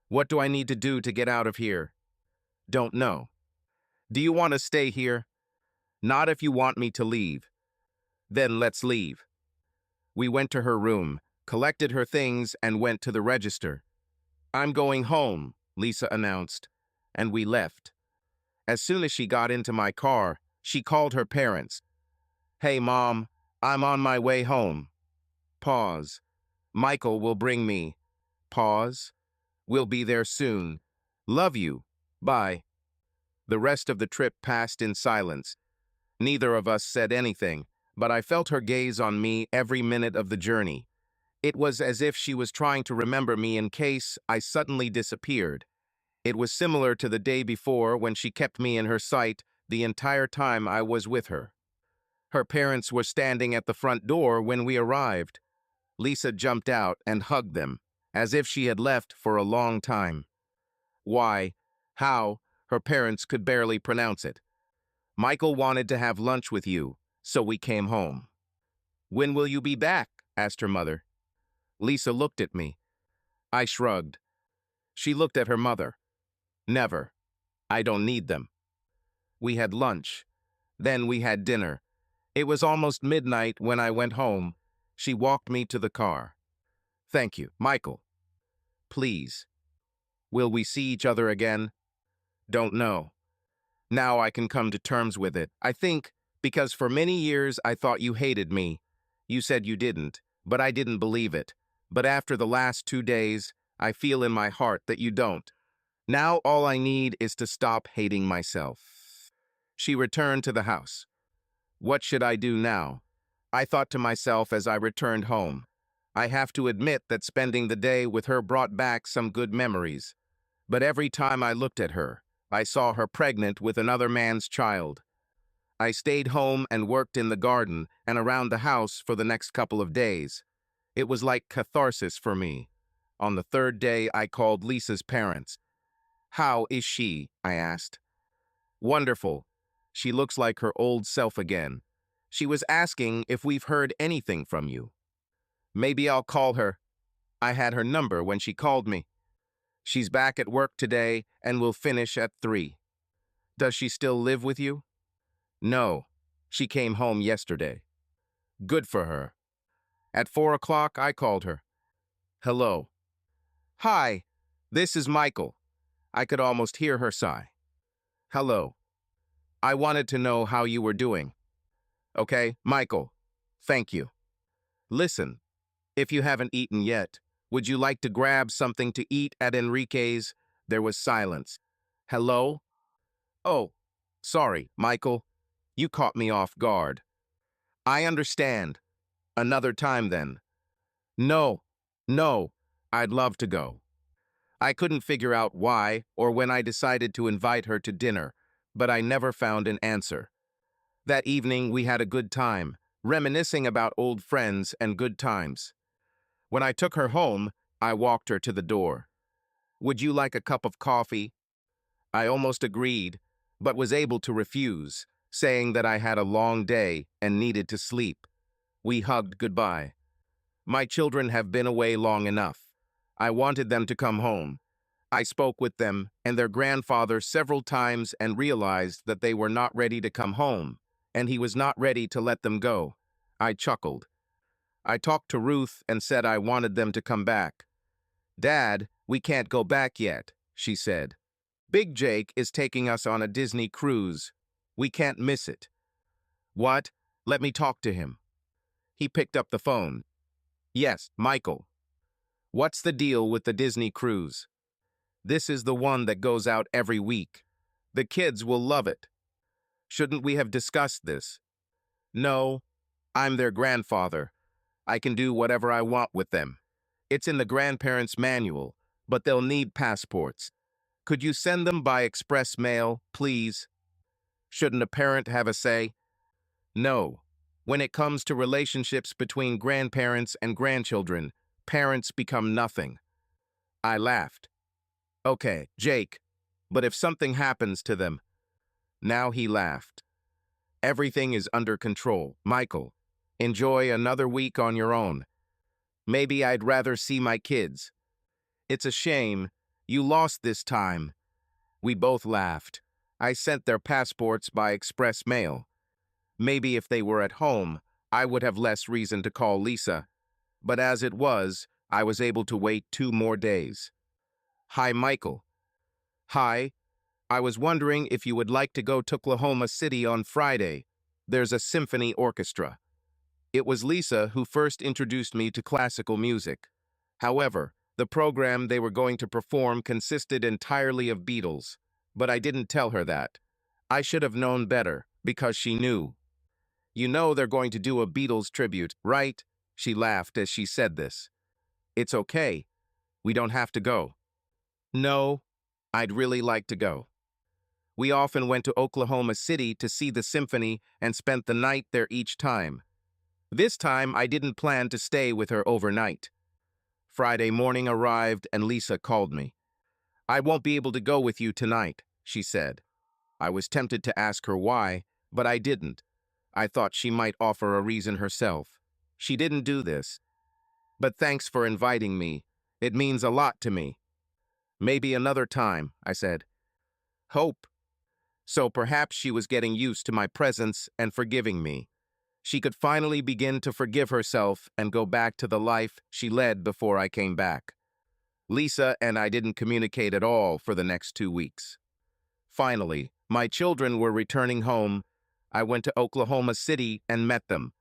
S1: What do I need to do to get out of here?" "Don't know." "Do you want to stay here?" "Not if you want me to leave." "Then let's leave." We went to her room, collected her things, and went to the register. "I'm going home," Lisa announced, and we left. As soon as she got into my car, she called her parents. "Hey, Mom, I'm on my way home." Pause. "Michael will bring me." Pause. "We'll be there soon. Love you. Bye." The rest of the trip passed in silence. Neither of us said anything, but I felt her gaze on me every minute of the journey. It was as if she was trying to remember me in case I suddenly disappeared. It was similar to the day before when she kept me in her sight the entire time I was with her. Her parents were standing at the front door when we arrived. Lisa jumped out and hugged them, as if she had left for a long time. "Why? How?" Her parents could barely pronounce it. "Michael wanted to have lunch with you, so we came home." "When will you be back?" asked her mother. Lisa looked at me. I shrugged. She looked at her mother. "Never. I don't need them." We had lunch. Then we had dinner. It was almost midnight when I went home. She walked me to the car. "Thank you, Michael." "Please." "Will we see each other again?" "Don't know." Now I can come to terms with it, I think, because for many years I thought you hated me. You said you didn't, but I didn't believe it. But after the last 2 days, I feel in my heart that you don't. Now all I need is to stop hating myself. She returned to the house. What should I do now? I thought to myself as I returned home. I have to admit that spending the day with her brought back some good memories. But every time I looked at her, I saw her pregnant with another man's child. I stayed home and worked in the garden and around the house for the next couple of days. It was like catharsis for me. On the third day, I called Lisa's parents. "How is she?" I asked. "Wonderful. She looks like her old self again. She was asking if we've heard anything from you." "Maybe I'll call her. I had her number when she called me." "She's back at work today and will finish at 3. "Does she still live with you?" "No. She came home yesterday." "Good for her." At 4 o'clock, I called her. "Hello." "Hi, this is Michael." I could almost hear her sigh. "Hello." I wanted to know how you were doing. Okay, Michael. Thank you. Listen, if you haven't eaten yet, would you like to grab something to eat at Enrique's? There was silence. Hello? Oh, sorry, Michael. You caught me off guard. I understand. Another time then. No, no, I'd love to go. I couldn't figure out why or when I decided to invite her to dinner, but I never found an answer. That evening we had a good time, reminiscing about old friends and good times. When I took her home, I walked her to the door. Would you like a cup of coffee? I almost agreed, but was able to refuse, saying that I had a long day and needed to sleep. We hugged goodbye. My children have been away long enough. I wanted them to come home. I spoke with them and their grandfather several times and realized that they were not ready to come home, and he was not ready to let them go. I chuckled. I talked to Ruth and said I wanted them to come back. Dad, we can't go back yet, she said. Big Jake is taking us on a Disney cruise. We can't miss it. What? Let me talk to him. He picked up the phone. Yes, Michael. What's the deal with the Disney cruise? This is the one that goes out every week. The kids will love it. Shouldn't we have discussed this? No, I'm their grandfather. I can do whatever I want with them. It's in the grandparents' manual, but they'll need passports. Could you send them by express mail, please? Shouldn't a parent have a say? No. When it comes to relationships between grandparents and grandchildren, parents become nothing. I laughed. Okay, Jake, but if something happens to them. Now he laughed. Everything is under control, Michael. Enjoy another week on your own. Maybe I'd rather see my kids. It's a shame. You lost this time. We both laughed. I sent their passports by express mail. Maybe if they were at home, I would have less reason to call Lisa. But as it was, I was able to wait 2 more days. Hi, Michael. Hi. I was wondering if you would like to go to Oklahoma City on Friday. There's a symphony orchestra. It was Lisa who first introduced me to classical music. However, the program they were going to perform consisted entirely of Beatles, but I didn't tell her that. I should have known better, because she knew. You know they're going to do a Beatles tribute, right? She laughed as she said this. It's okay. We don't have to go. No, I'd really like to go. We often went to Oklahoma City to see the symphony and spent the night there each time. This time, I didn't plan to stay with her overnight. Friday morning arrived and Lisa called me. I won't be able to go with you tonight, she said. I was tempted to ask her why, but I didn't. I thought she might offer a reason herself. She didn't do this. But thanks for inviting me. It means a lot to me. Maybe another time, I said. Hope. So perhaps she was getting used to my presence and forgiving me. She could finally begin to forgive herself and go back to the life she led before I came back. Lisa and I didn't communicate at all for the next 2 weeks. Finally, my children were returning home. I went to Oklahoma City and met them.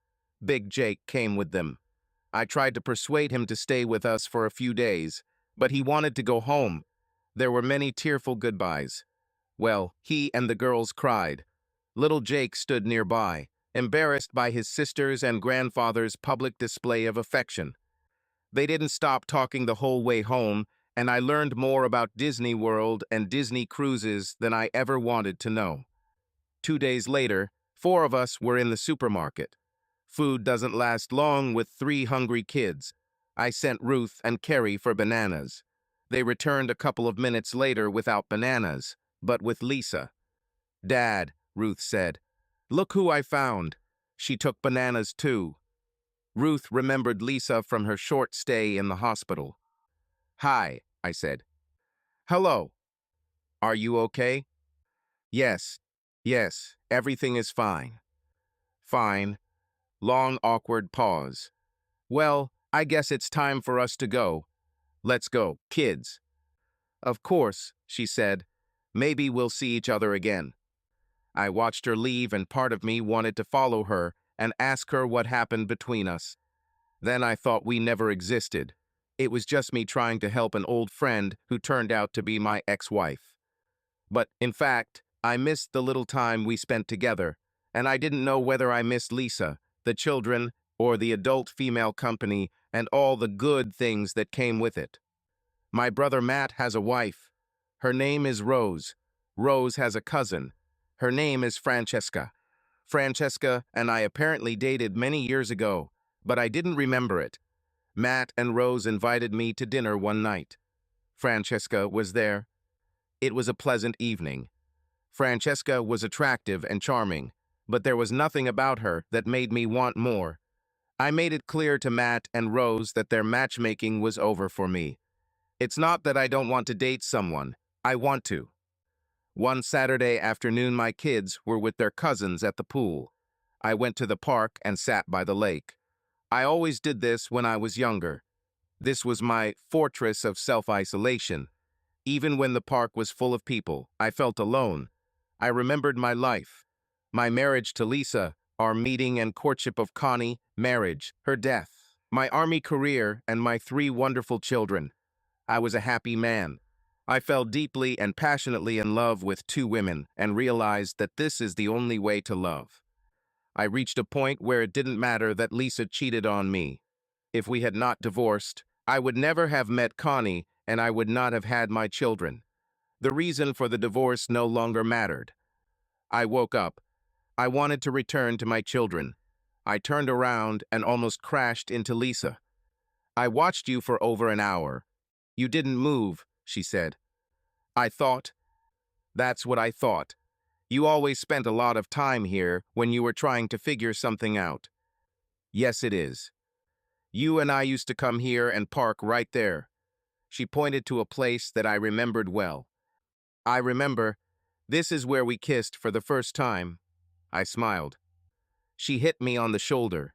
S1: Big Jake came with them. I tried to persuade him to stay with us for a few days, but he wanted to go home. There were many tearful goodbyes. Well, he and the girls cried. Little Jake stood nearby, embarrassed by his sister's and grandfather's public display of affection. They didn't stop talking the whole way home, and I learned more about Disney World and Disney cruises than I ever wanted to know. 2 days later, 4 of us were in the supermarket. Food doesn't last long with 3 hungry kids. I sent Ruth and Carrie for bananas. They returned a couple of minutes later without bananas, but with Lisa. Dad, Ruth said, look who I found. She took bananas too. Ruth remembered Lisa from her short stay in the hospital. Hi, I said. Hello. Are you okay? Yes, everything is fine. Fine. Long, awkward pause. Well, I guess it's time for us to go. Let's go, kids. Of course, she said. Maybe we'll see each other again. I watched her leave and part of me wanted to follow her and ask her what happened between us. Then I thought we never existed. It was just me trying to help an old friend who turned out to be my ex-wife. But, in fact, I missed the little time we spent together, and I didn't know whether I missed Lisa, the children, or the adult female company and all the good things that came with it. My brother Matt has a wife. Her name is Rose. Rose has a cousin. Her name is Francesca. Francesca and I apparently dated many years ago, but I didn't remember it. Matt and Rose invited me to dinner one night. Francesca was there. It was a pleasant evening. Francesca was attractive and charming, but there was nothing about her that made me want more. I made it clear to Matt and Rose that their matchmaking was over for me. It's not that I don't want to date someone. I want to. One Saturday afternoon, my kids were with their cousins at the pool. I went to the park and sat by the lake. I always did this when I was younger. This was my fortress of self-isolation. Even when the park was full of people, I felt alone. I remembered my life, my marriage to Lisa, our meeting and courtship of Connie, marriage, her death, my army career, and my 3 wonderful children. I was a happy man. I fell deeply and passionately in love with 2 women and realized that this is the only way to love. I reached a point where it didn't matter that Lisa cheated on me. If we had not divorced, I would never have met Connie and I would not have had my children. The reason for the divorce no longer mattered. I woke up. I wanted to return to my children. I turned around and almost crashed into Lisa. I watched you for over an hour. You didn't move, she said. I thought. That's what I thought. You always spent a lot of time here when you were trying to figure something out. Yes, it is. You and I used to come here and park right there. She pointed to a place that I remembered well. I remember. This is where we kissed for the first time. I smiled. She hit me on the shoulder.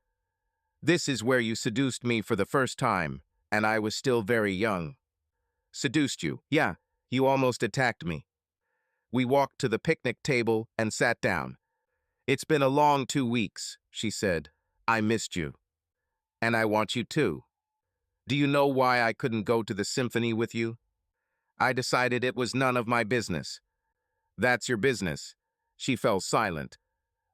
S1: This is where you seduced me for the first time, and I was still very young. Seduced you? Yeah, you almost attacked me. We walked to the picnic table and sat down. It's been a long 2 weeks, she said. I missed you. And I want you too. Do you know why I couldn't go to the symphony with you? I decided it was none of my business. That's your business. She fell silent.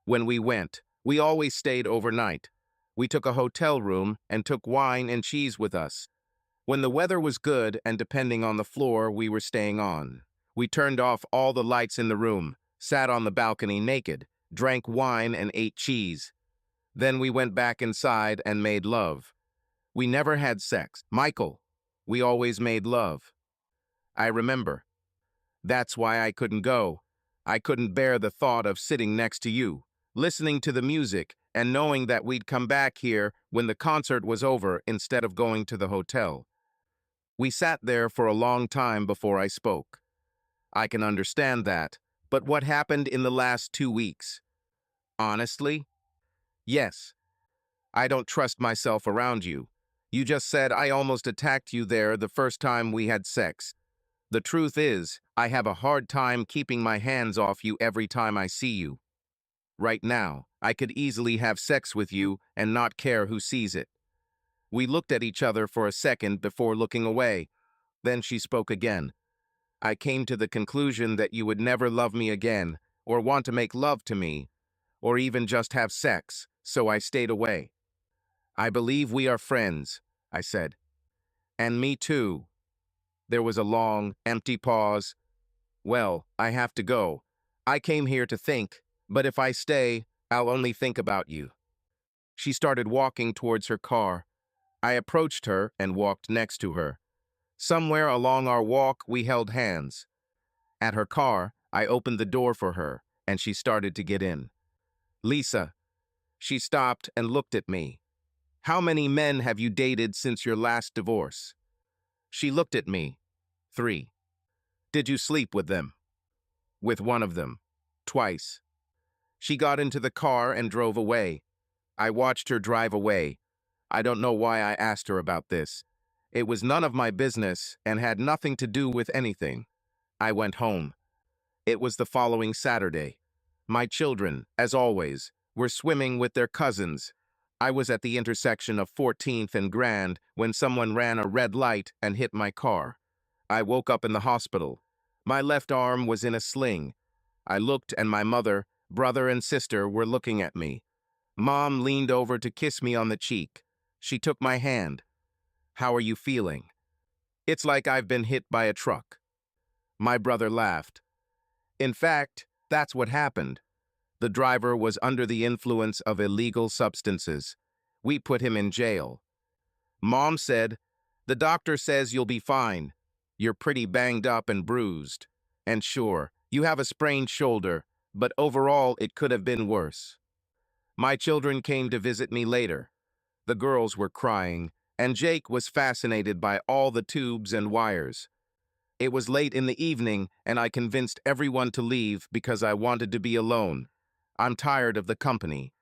S1: When we went, we always stayed overnight. We took a hotel room and took wine and cheese with us. When the weather was good and depending on the floor we were staying on, we turned off all the lights in the room, sat on the balcony naked, drank wine and ate cheese. Then we went back inside and made love. We never had sex. Michael, we always made love. I remember. That's why I couldn't go. I couldn't bear the thought of sitting next to you, listening to the music, and knowing that we'd come back here when the concert was over instead of going to the hotel. We sat there for a long time before I spoke. I can understand that, but what happened in the last 2 weeks? Honestly? Yes. I don't trust myself around you. You just said I almost attacked you there the first time we had sex. The truth is, I have a hard time keeping my hands off you every time I see you. Right now, I could easily have sex with you and not care who sees it. We looked at each other for a second before looking away. Then she spoke again. I came to the conclusion that you would never love me again, or want to make love to me, or even just have sex, so I stayed away. I believe we are friends, I said. And me too. There was a long, empty pause. Well, I have to go. I came here to think, but if I stay, I'll only think about you. She started walking towards her car. I approached her and walked next to her. Somewhere along our walk, we held hands. At her car, I opened the door for her, and she started to get in. Lisa. She stopped and looked at me. How many men have you dated since your last divorce? She looked at me. 3. Did you sleep with them? With one of them. Twice. She got into the car and drove away. I watched her drive away. I don't know why I asked her about this. It was none of my business and had nothing to do with anything. I went home. It was the following Saturday. My children, as always, were swimming with their cousins. I was at the intersection of 14th and Grand when someone ran a red light and hit my car. I woke up in the hospital. My left arm was in a sling. I looked and my mother, brother and sister were looking at me. Mom leaned over to kiss me on the cheek. She took my hand. "How are you feeling?" "It's like I've been hit by a truck." My brother laughed. In fact, that's what happened. The driver was under the influence of illegal substances. We put him in jail. Mom said, "The doctor says you'll be fine. You're pretty banged up and bruised. And sure, you have a sprained shoulder, but overall it could have been worse." My children came to visit me later. The girls were crying, and Jake was fascinated by all the tubes and wires. It was late in the evening, and I convinced everyone to leave because I wanted to be alone. I'm tired of the company.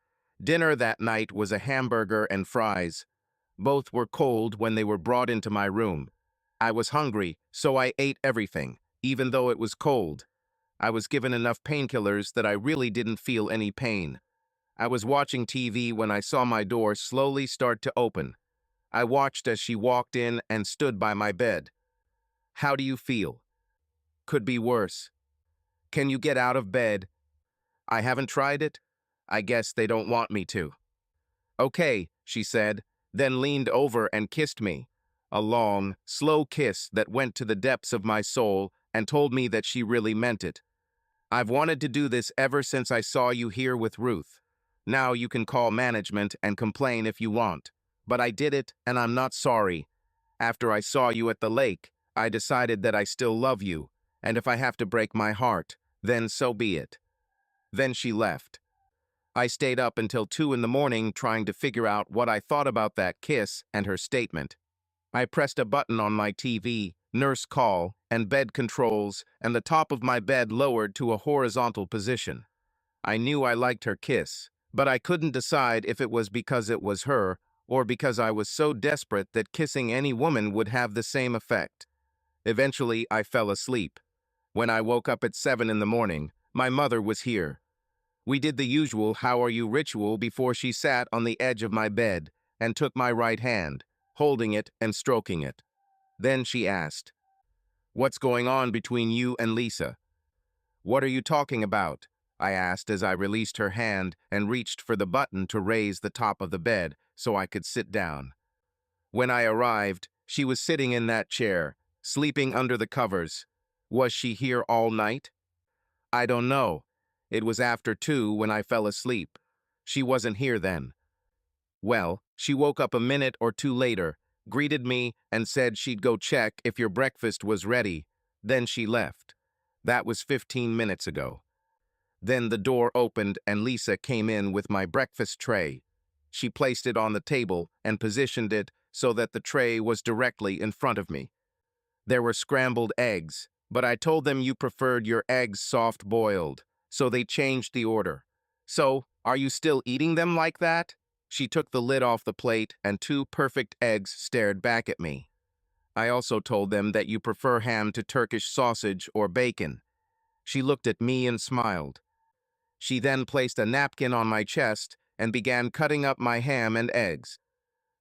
S1: Dinner that night was a hamburger and fries. Both were cold when they were brought into my room. I was hungry, so I ate everything, even though it was cold. I was given enough painkillers that I really didn't feel any pain. I was watching TV when I saw my door slowly start to open. I watched as she walked in and stood by my bed. "How do you feel?" "Could be worse." "Can you get out of bed?" "I haven't tried it. I guess they don't want me to." "Okay," she said, then leaned over and kissed me. A long, slow kiss that went to the depths of my soul and told me that she really meant it. "I've wanted to do this ever since I saw you here with Ruth. Now you can call management and complain if you want. But I did it, and I'm not sorry. After I saw you at the lake, I decided that I still love you, and if I have to break my heart, then so be it." Then she left. I stayed up until 2 in the morning trying to figure out what I thought about that kiss and her statement. I pressed a button on my TV, nurse call, and bed controls, and the top of my bed lowered to a horizontal position. I knew I liked her kiss, but I couldn't decide if it was because it was her or because I was so desperate that kissing any woman would have the same effect. Eventually, I fell asleep. When I woke up at 7 in the morning, my mother was here. We did the usual "how are you" ritual before she sat on the edge of my bed and took my right hand, holding it and stroking it. Then she asked, "What's going on between you and Lisa?" "What are you talking about?" I asked as I released her hand and reached for the button to raise the top of the bed so I could sit down. When I arrived, she was sitting in that chair, sleeping under the covers. Was she here all night? "I don't know. It was after 2 when I fell asleep. She wasn't here then." "Well, she woke up a minute or two later, greeted me, and said she'd go check if your breakfast was ready. Then she left. That was 15 minutes ago." Then the door opened and Lisa came in with my breakfast tray. She placed it on the table and positioned it so that the tray was directly in front of me. There were scrambled eggs, but I told them you preferred your eggs soft-boiled, so they changed the order. "So, are you still eating them like that?" She took the lid off the plate and 2 perfect eggs stared back at me. "I also told them that you prefer ham to Turkish sausage or bacon." She looked at me and smiled. She then placed a napkin on my chest and began cutting up my ham and eggs.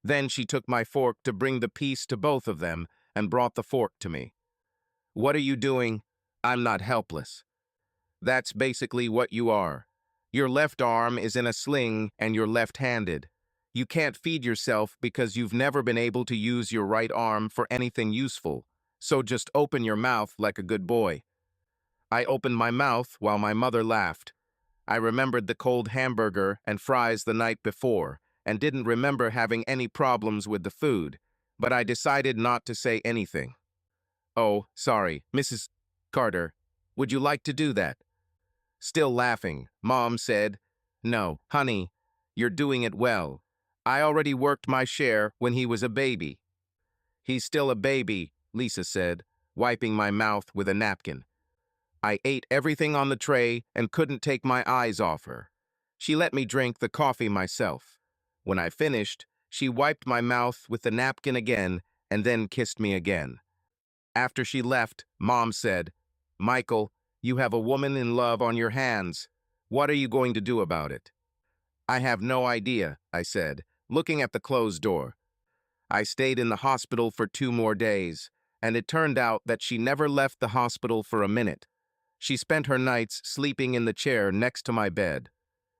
S1: Then she took my fork to bring the piece to both of them and brought the fork to me. "What are you doing?" "I'm not helpless." "That's basically what you are. Your left arm is in a sling and you're left-handed. You can't feed yourself because you've never been able to use your right arm for anything useful, so just open your mouth like a good boy." I opened my mouth while my mother laughed. I remembered the cold hamburger and fries the night before and didn't remember having any problems with the food, but I decided not to say anything. "Oh, sorry, Mrs. Carter. Would you like to do that?" Still laughing, Mom said, "No, honey, you're doing it well. I already worked my share when he was a baby." "He's still a baby," Lisa said, wiping my mouth with a napkin. I ate everything on the tray and couldn't take my eyes off her. She let me drink the coffee myself. When I finished, she wiped my mouth with the napkin again and then kissed me again. After she left, Mom said, "Michael, you have a woman in love on your hands. What are you going to do about it? I have no idea, I said, looking at the closed door. I stayed in the hospital for 2 more days, and it turned out that she never left the hospital for a minute. She spent her nights sleeping in the chair next to my bed.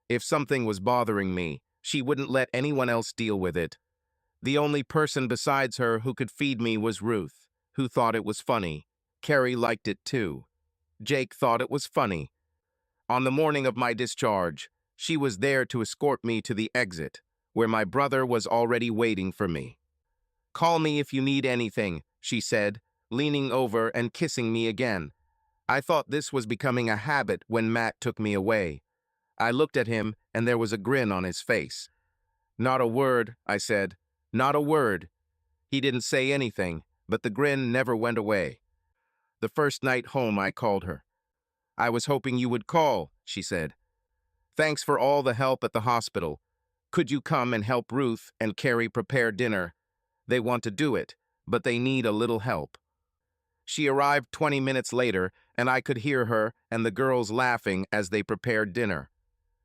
S1: If something was bothering me, she wouldn't let anyone else deal with it. The only person besides her who could feed me was Ruth, who thought it was funny. Carrie liked it too. Jake thought it was funny. On the morning of my discharge, she was there to escort me to the exit, where my brother was already waiting for me. "Call me if you need anything," she said, leaning over and kissing me again. I thought this was becoming a habit when Matt took me away. I looked at him, and there was a grin on his face. "Not a word," I said. "Not a word." He didn't say anything, but the grin never went away. The first night home, I called her. "I was hoping you would call," she said. "Thanks for all the help at the hospital. Could you come and help Ruth and Carrie prepare dinner? They want to do it, but they need a little help." She arrived 20 minutes later, and I could hear her and the girls laughing as they prepared dinner.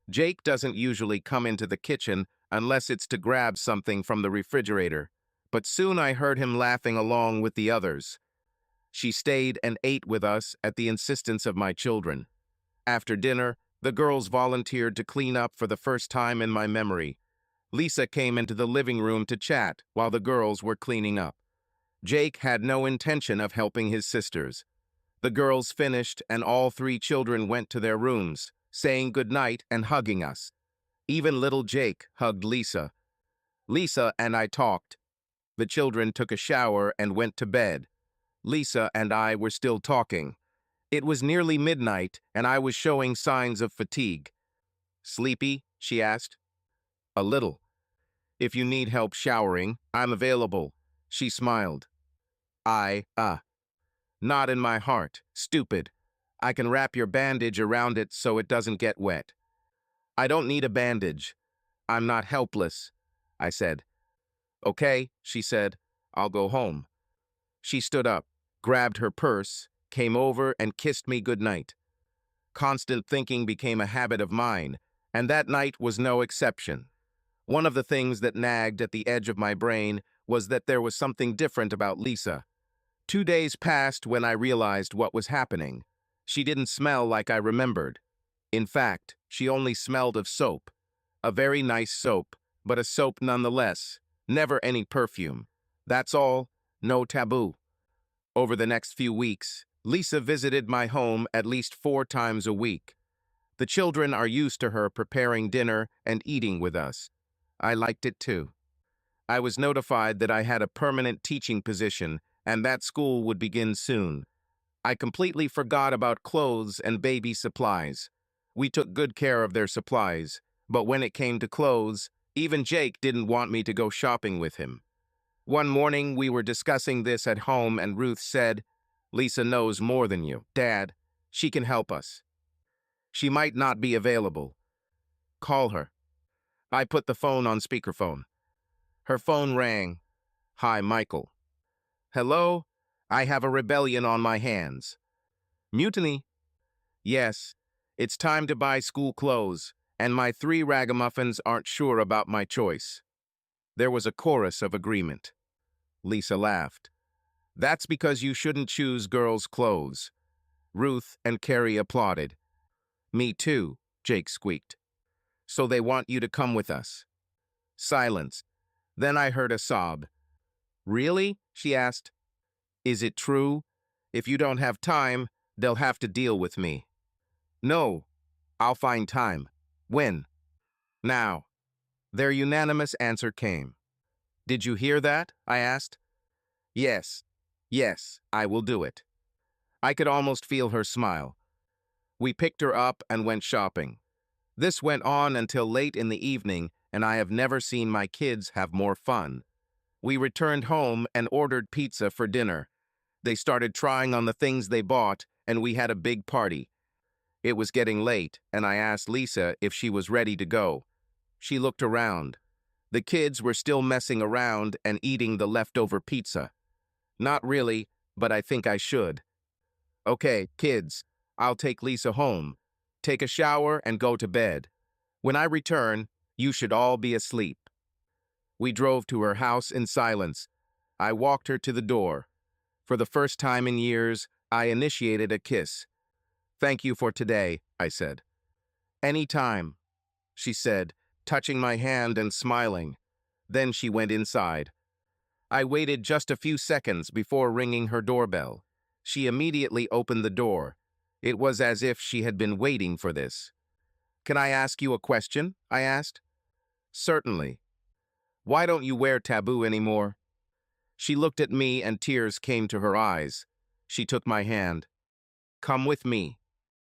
S1: Jake doesn't usually come into the kitchen unless it's to grab something from the refrigerator, but soon I heard him laughing along with the others. She stayed and ate with us at the insistence of my children. After dinner, the girls volunteered to clean up for the first time in my memory. Lisa came into the living room to chat while the girls were cleaning up. Jake had no intention of helping his sisters. The girls finished, and all 3 children went to their rooms, saying goodnight and hugging us. Even little Jake hugged Lisa. Lisa and I talked. The children took a shower and went to bed. Lisa and I were still talking. It was nearly midnight, and I was showing signs of fatigue. "Sleepy?" she asked. "A little. If you need help showering, I'm available." She smiled. Not in my heart. Stupid. I can wrap your bandage around it so it doesn't get wet." "I don't need a bandage. I'm not helpless," I said. "Okay," she said. "I'll go home." She stood up, grabbed her purse, came over and kissed me goodnight. Constant thinking became a habit of mine, and that night was no exception. One of the things that nagged at the edge of my brain was that there was something different about Lisa. 2 days passed when I realized what was happening. She didn't smell like I remembered. In fact, she only smelled of soap. A very nice soap, but a soap nonetheless. Never any perfume. That's all. No taboo. Over the next few weeks, Lisa visited my home at least 4 times a week. The children are used to her preparing dinner and eating with us. I liked it too. I was notified that I had a permanent teaching position and that school would begin soon. I completely forgot about clothes and baby supplies. We took good care of their supplies, but when it came to clothes, even Jake didn't want me to go shopping with him. One morning, we were discussing this at home, and Ruth said, "Lisa knows more than you, Dad. She can help us. She might not be available. Call her." I put the phone on speakerphone. Her phone rang. "Hi, Michael." "Hello? I have a rebellion on my hands." "Mutiny?" "Yes. It's time to buy school clothes, and my 3 ragamuffins aren't sure about my choice." There was a chorus of agreement. Lisa laughed. "That's because you shouldn't choose girls' clothes." Ruth and Carrie applauded. "Me too," Jake squeaked. "So they want you to come with us." Silence. Then I heard a sob. "Really?" she asked. "Is it true? If you don't have time, they'll have to deal with me." "No, I'll find time." "When?" "Now." Their unanimous answer came. "Did you hear that?" I asked. "Yes. Yes, I will do it." I could almost feel her smile. We picked her up and went shopping. This went on until late in the evening, and I have never seen my kids have more fun. We returned home and ordered pizza for dinner. They started trying on the things they bought, and we had a big party. It was getting late, and I asked Lisa if she was ready to go. She looked around. The kids were still messing around and eating the leftover pizza. "Not really, but I think I should." "Okay, kids, I'll take Lisa home. take a shower, and go to bed. When I return, you should all be asleep." We drove to her house in silence. I walked her to the door. For the first time in years, I initiated a kiss. "Thank you for today," I said. "Any time," she said, touching my hand and smiling. Then she went inside. I waited just a few seconds before ringing her doorbell. She immediately opened the door. It was as if she had been waiting for this. "Can I ask you a question?" I asked. "Certainly. Why don't you wear taboo anymore?" She looked at me and tears came to her eyes. She took my hand. "Come with me."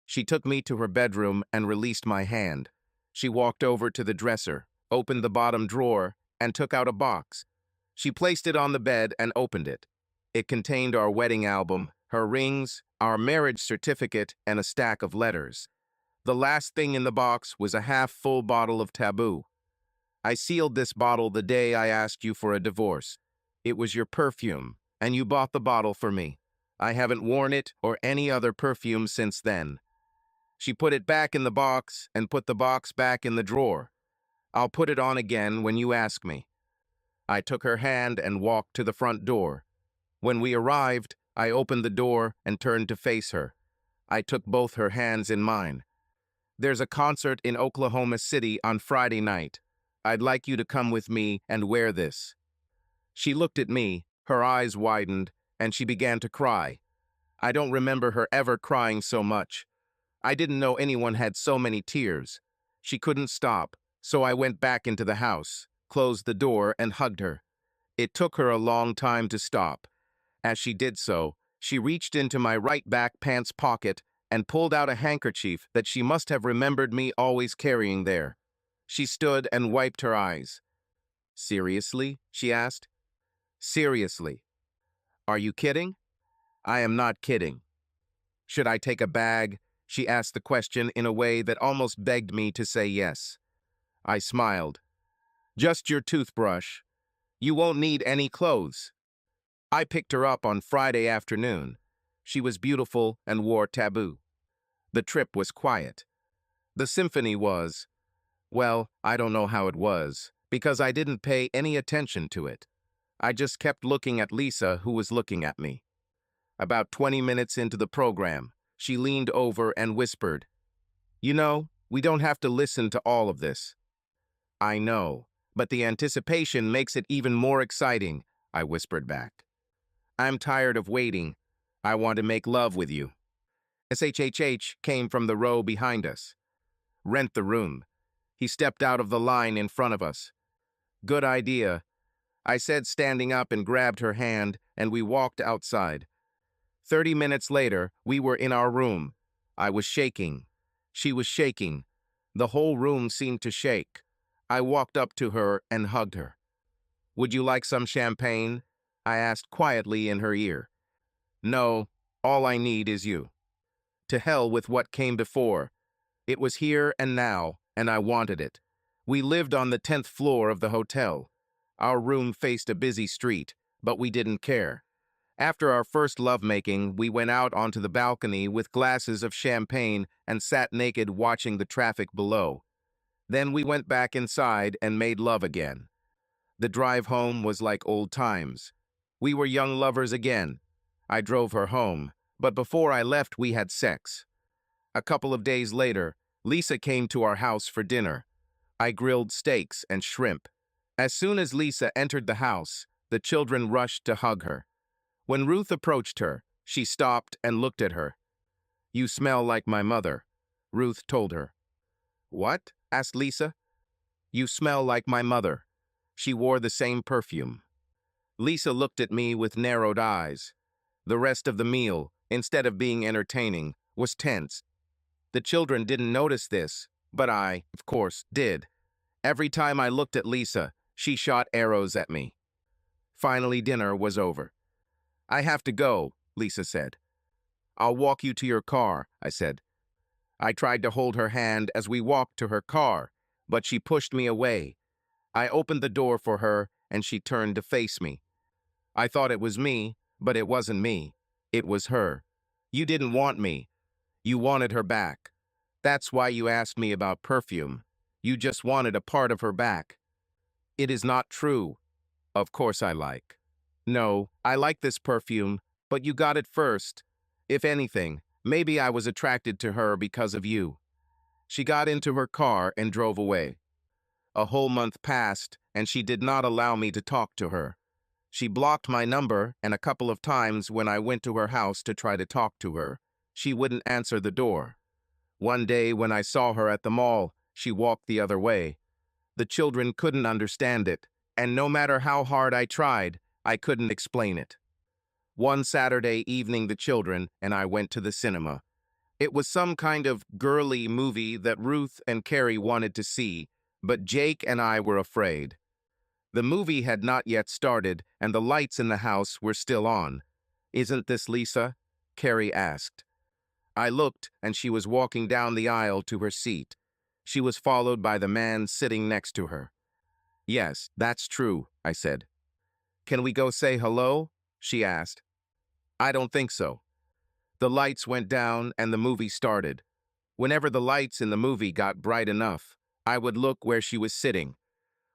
S1: She took me to her bedroom and released my hand. She walked over to the dresser, opened the bottom drawer, and took out a box. She placed it on the bed and opened it. It contained our wedding album, her rings, our marriage certificate, and a stack of letters. The last thing in the box was a half-full bottle of taboo. "I sealed this bottle the day I asked you for a divorce. It was your perfume, and you bought the bottle for me. I haven't worn it or any other perfume since then." She put it back in the box and put the box back in the drawer. "I'll put it on again when you ask me." I took her hand and walked to the front door. When we arrived, I opened the door and turned to face her. I took both her hands in mine. "There's a concert in Oklahoma City on Friday night. I'd like you to come with me and wear this." She looked at me, her eyes widened, and she began to cry. I don't remember her ever crying so much. I didn't know anyone had so many tears. She couldn't stop, so I went back into the house, closed the door, and hugged her. It took her a long time to stop. As she did so, she reached into my right back pants pocket and pulled out a handkerchief that she must have remembered me always carrying there. She stood and wiped her eyes. "Seriously?" she asked. "Seriously. Are you kidding?" "I am not kidding." "Should I take a bag?" She asked the question in a way that almost begged me to say yes. I smiled. "Just your toothbrush. You won't need any clothes." I picked her up on Friday afternoon. She was beautiful and wore taboo. The trip was quiet. The symphony was, well, I don't know how it was, because I didn't pay any attention to it. I just kept looking at Lisa, who was looking at me. About 20 minutes into the program, she leaned over and whispered, "You know, we don't have to listen to all of this." "I know, but the anticipation makes it even more exciting," I whispered back. "I'm tired of waiting. I want to make love with you." SHHH came from the row behind us. "Rent the room." He stepped out of the line in front of us. "Good idea," I said, standing up and grabbed her hand, and we walked outside. 30 minutes later, we were in our room. I was shaking. She was shaking. The whole room seemed to shake. I walked up to her and hugged her. "Would you like some champagne?" I asked quietly in her ear. "No, all I need is you." To hell with what came before. It was here and now, and I wanted it. We lived on the 10th floor of the hotel. Our room faced a busy street, but we didn't care. After our first lovemaking, we went out onto the balcony with glasses of champagne and sat naked watching the traffic below. Then we went back inside and made love again. The drive home was like old times. We were young lovers again. I drove her home, but before I left, we had sex. A couple of days later, Lisa came to our house for dinner. I grilled steaks and shrimp. As soon as Lisa entered the house, the children rushed to hug her. When Ruth approached her, she stopped and looked at her. "You smell like my mother," Ruth told her. "What?" asked Lisa. "You smell like my mother. She wore the same perfume." Lisa looked at me with narrowed eyes. The rest of the meal, instead of being entertaining, was tense. The children didn't notice this, but I, of course, did. Every time I looked at Lisa, she shot arrows at me. Finally, dinner was over. "I have to go," Lisa said. "I'll walk you to your car," I said. I tried to hold her hand as we walked to her car, but she pushed me away. I opened the door for her, and she turned to face me. I thought it was me, but it wasn't me. It was her. "You didn't want me. You wanted her back." That's why you asked me about perfume. You just wanted a part of her back. It is not true. Of course I like. No, I like this perfume, but you got it first. If anything, maybe I was attracted to her because of you. She got into her car and drove away. A whole month passed, and she did not allow me to talk to her. She blocked my number, and a couple of times when I went to her house to try to talk to her, she wouldn't answer the door. One day when I saw her at the mall, she walked the other way. The children couldn't understand it, and no matter how hard I tried, I couldn't explain it. One Saturday evening, the children and I went to the cinema. It was some kind of girly movie that Ruth and Carrie wanted to see, but Jake and I were afraid. The movie had not yet started, and the lights in the house were still on. "Isn't this Lisa?" Carrie asked. I looked, and she was walking down the aisle to her seat. She was followed by the man sitting next to her. "Yes, that's true," I said. "Can we go say hello?" she asked. "I don't think so." The lights went down and the movie started. Whenever the lights in the movie got bright enough, I would look where she was sitting.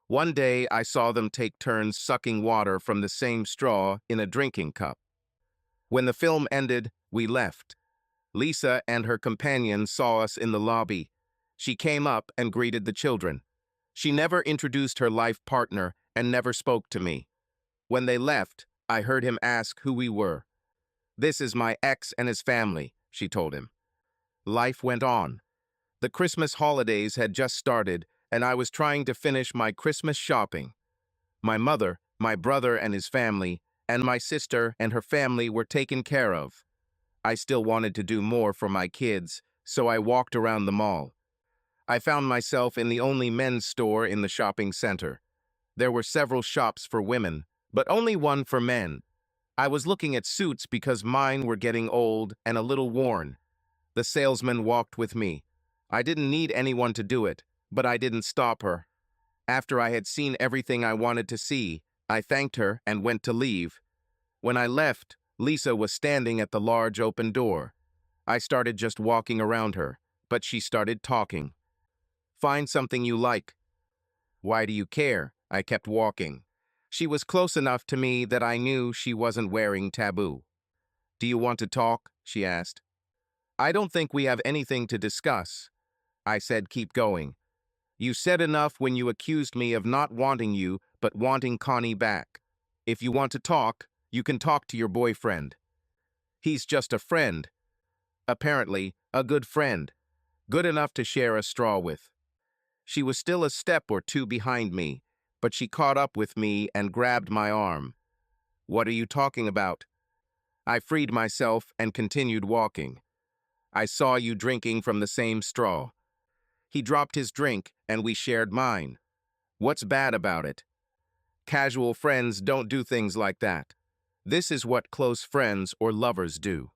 S1: One day I saw them take turns sucking water from the same straw in a drinking cup. When the film ended, we left. Lisa and her companion saw us in the lobby. She came up and greeted the children. She never introduced her life partner and never spoke to me. When they left, I heard him ask who we were. "This is my ex and his family," she told him. Life went on. The Christmas holidays had just started, and I was trying to finish my Christmas shopping. My mother, my brother and his family, and my sister and her family were taken care of. I still wanted to do more for my kids, so I walked around the mall. I found myself in the only men's store in the shopping center. There were several shops for women, but only one for men. I was looking at suits because mine were getting old and a little worn. The salesman walked with me. I didn't need anyone to do it, but I didn't stop her. After I had seen everything I wanted to see, I thanked her and went to leave. When I left, Lisa was standing at the large open door. I started just walking around her, but she started talking. "Find something you like." "Why do you care?" I kept walking. She was close enough to me that I knew she wasn't wearing taboo. "Do you want to talk?" she asked. "I don't think we have anything to discuss." I said, "Keep going. You said enough when you accused me of not wanting you, but wanting Connie back. If you want to talk, you can talk to your boyfriend." "He's just a friend." "Apparently, a good friend. Good enough to share a straw with." She was still a step or two behind me, but she caught up with me and grabbed my arm. "What are you talking about?" I freed myself and continued walking. "I saw you drinking from the same straw." He dropped his drink and we shared mine. "What's bad about it?" "Casual friends don't do things like that. This is what close friends or lovers do."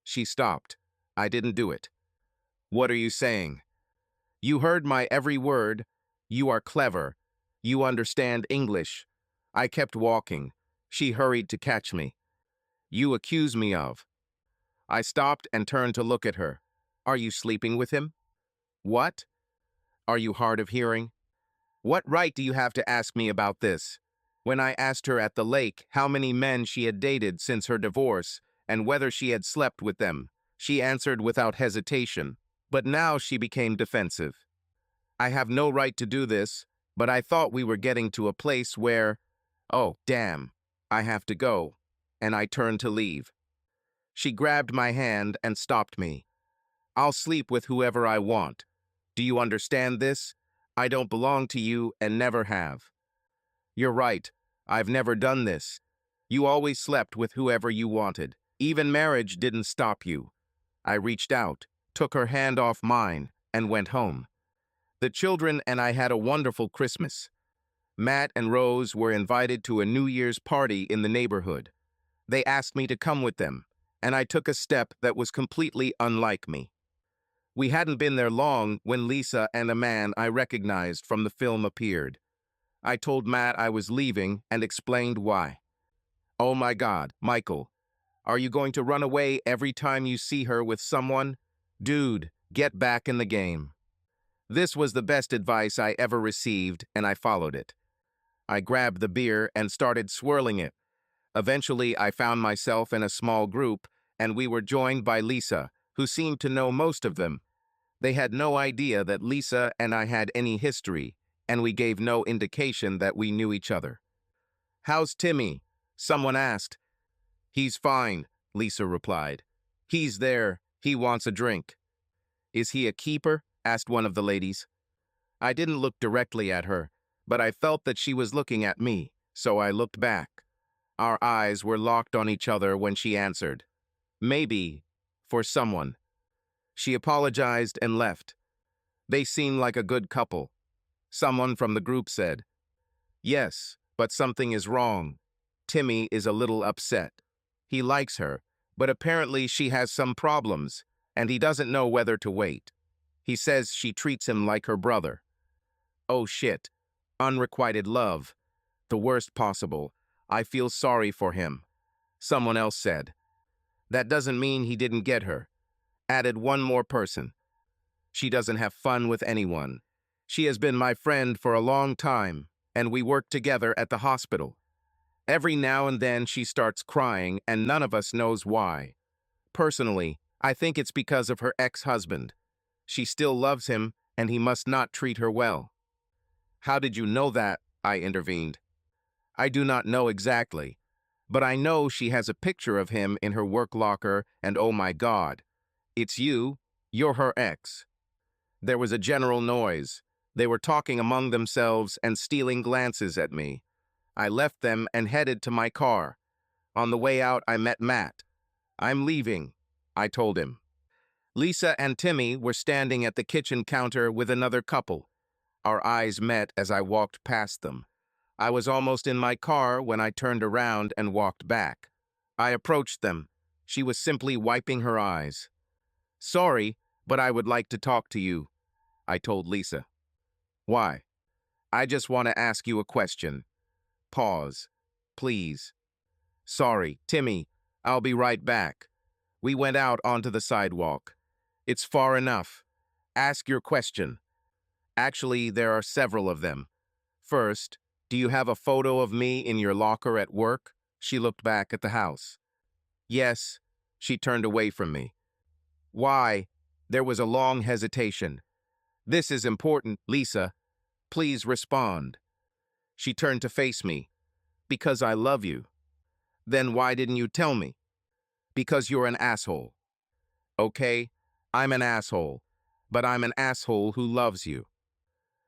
S1: She stopped. "I didn't do it." "What are you saying?" "You heard my every word. You are clever. You understand English." I kept walking. She hurried to catch me. "You accuse me of." I stopped and turned to look at her. "Are you sleeping with him?" "What?" "Are you hard of hearing?" "What right do you have to ask me about this?" When I asked her at the lake how many men she had dated since her divorce and whether she had slept with them, she answered without hesitation, but now she became defensive. "I have no right to do this, but I thought we were getting to a place where, oh, damn, I have to go," and I turned to leave. She grabbed my hand and stopped me. "I'll sleep with whoever I want. Do you understand this? I don't belong to you and never have." "You're right. I've never done this. You always slept with whoever you wanted. Even marriage didn't stop you." I reached out, took her hand off mine, and went home. The children and I had a wonderful Christmas. Matt and Rose were invited to a New Year's party in the neighborhood. They asked me to come with them, and I took a step that was completely unlike me. We hadn't been there long when Lisa and a man I recognized from the film appeared. I told Matt I was leaving and explained why. "Oh my God, Michael, are you going to run away every time you see her with someone?" "Dude, Get back in the game. This was the best advice I ever received, and I followed it. I grabbed the beer and started swirling it. Eventually, I found myself in a small group, and we were joined by Lisa, who seemed to know most of them. They had no idea that Lisa and I had any history, and we gave no indication that we knew each other. "How's Timmy?" someone asked. "He's fine," Lisa replied. "He's there. He wants a drink." "Is he a keeper?" asked one of the ladies. I didn't look directly at her, but I felt that she was looking at me, so I looked back. Our eyes were locked on each other when she answered, "Maybe, for someone." She apologized and left. They seemed like a good couple. Someone from the group said, "Yes, but something is wrong. Timmy is a little upset. He likes her, but apparently she has some problems, and he doesn't know whether to wait. He says she treats him like her brother." Oh shit. Unrequited love. The worst possible. I feel sorry for him. Someone else said. That doesn't mean he didn't get her. Added one more person. She doesn't have fun with anyone. She has been my friend for a long time, and we work together at the hospital. Every now and then she starts crying, and none of us knows why. Personally, I think it's because of her ex-husband. She still loves him, and he must not treat her well. "How did you know that?" I intervened. "I do not know exactly, but I know she has a picture of him in her work locker, and oh my God, it's you, you're her ex." There was a general noise. They were talking among themselves and stealing glances at me. I left them and headed to my car. On the way out, I met Matt. "I'm leaving," I told him. Lisa and Timmy were standing at the kitchen counter with another couple. Our eyes met as I walked past them. I was almost in my car when I turned around and walked back. I approached them. She was simply wiping her eyes. "Sorry, but I would like to talk to you," I told Lisa. "Why?" "I just want to ask you a question." Pause. "Please." "Sorry, Timmy. I'll be right back." We went out onto the sidewalk. "It's far enough. Ask your question." Actually, there are several of them. First, "Do you have a photo of me in your locker at work?" She looked back at the house. "Yes." She turned away from me. "Why?" There was a long hesitation. "This is important, Lisa. Please respond." She turned to face me. "Because I love you." "Then why didn't you tell me?" "Because you're an asshole." "Okay, I'm an asshole, but I'm an asshole who loves you."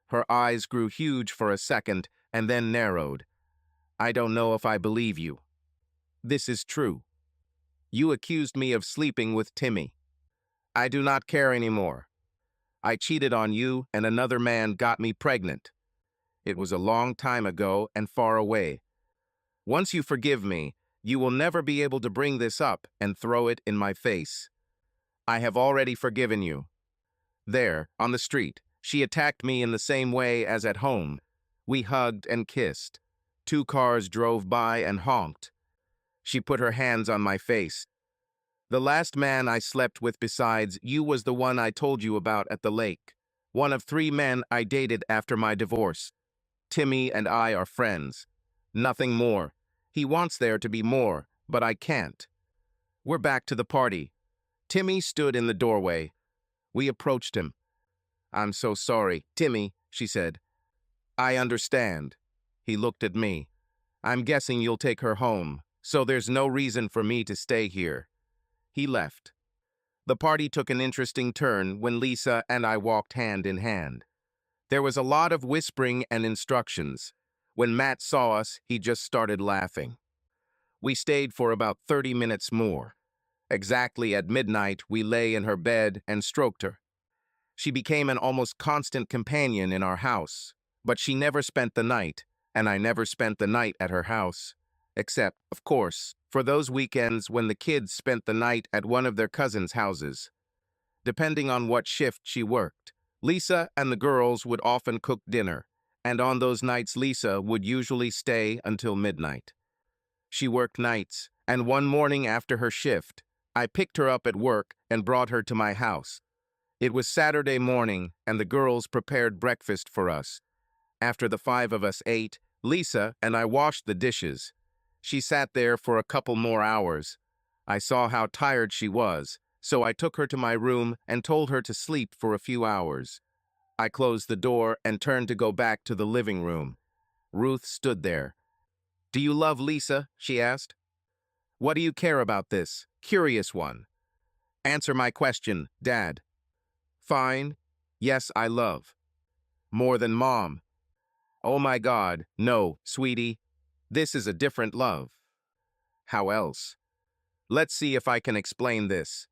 S1: Her eyes grew huge for a second and then narrowed. "I don't know if I believe you." "This is true. You accused me of sleeping with Timmy. I do not care anymore. I cheated on you and another man got me pregnant. It was a long time ago and far away. Once you forgive me, you will never be able to bring this up and throw it in my face. I have already forgiven you." There, on the street, she attacked me in the same way as at home. We hugged and kissed. 2 cars drove by and honked. She put her hands on my face. "The last man I slept with besides you was the one I told you about at the lake. One of 3 men I dated after my divorce. Timmy and I are friends. Nothing more. He wants there to be more, but I can't." We're back to the party. Timmy stood in the doorway. We approached him. "I'm so sorry, Timmy," she said. "I understand." He looked at me. "I'm guessing you'll take her home, so there's no reason for me to stay here." He left. The party took an interesting turn when Lisa and I walked hand in hand. There was a lot of whispering and instructions. When Matt saw us, he just started laughing. We stayed for about 30 minutes more. Exactly at midnight, we lay in her bed and stroked her. She became an almost constant companion in our house, but she never spent the night, and I never spent the night at her house. Except, of course, for those weekends when the kids spent the night at one of their cousins' houses. Depending on what shift she worked, Lisa and the girls would often cook dinner, and on those nights Lisa would usually stay until midnight. She worked nights, and one morning after her shift, I picked her up at work and brought her to my house. It was Saturday morning, and the girls prepared breakfast for us. After the five of us ate, Lisa and I washed the dishes. She sat there for a couple more hours. I saw how tired she was, so I took her to my room and told her to sleep for a few hours. I closed the door and turned to go back to the living room. Ruth stood there. "Do you love Lisa?" she asked. "What do you care about this? Curious one. Answer my question, Dad." "Fine. Yes, I love. More than Mom." "Oh my God, no, sweetie. This is a different love." "How else?" "Let's see if I can explain this."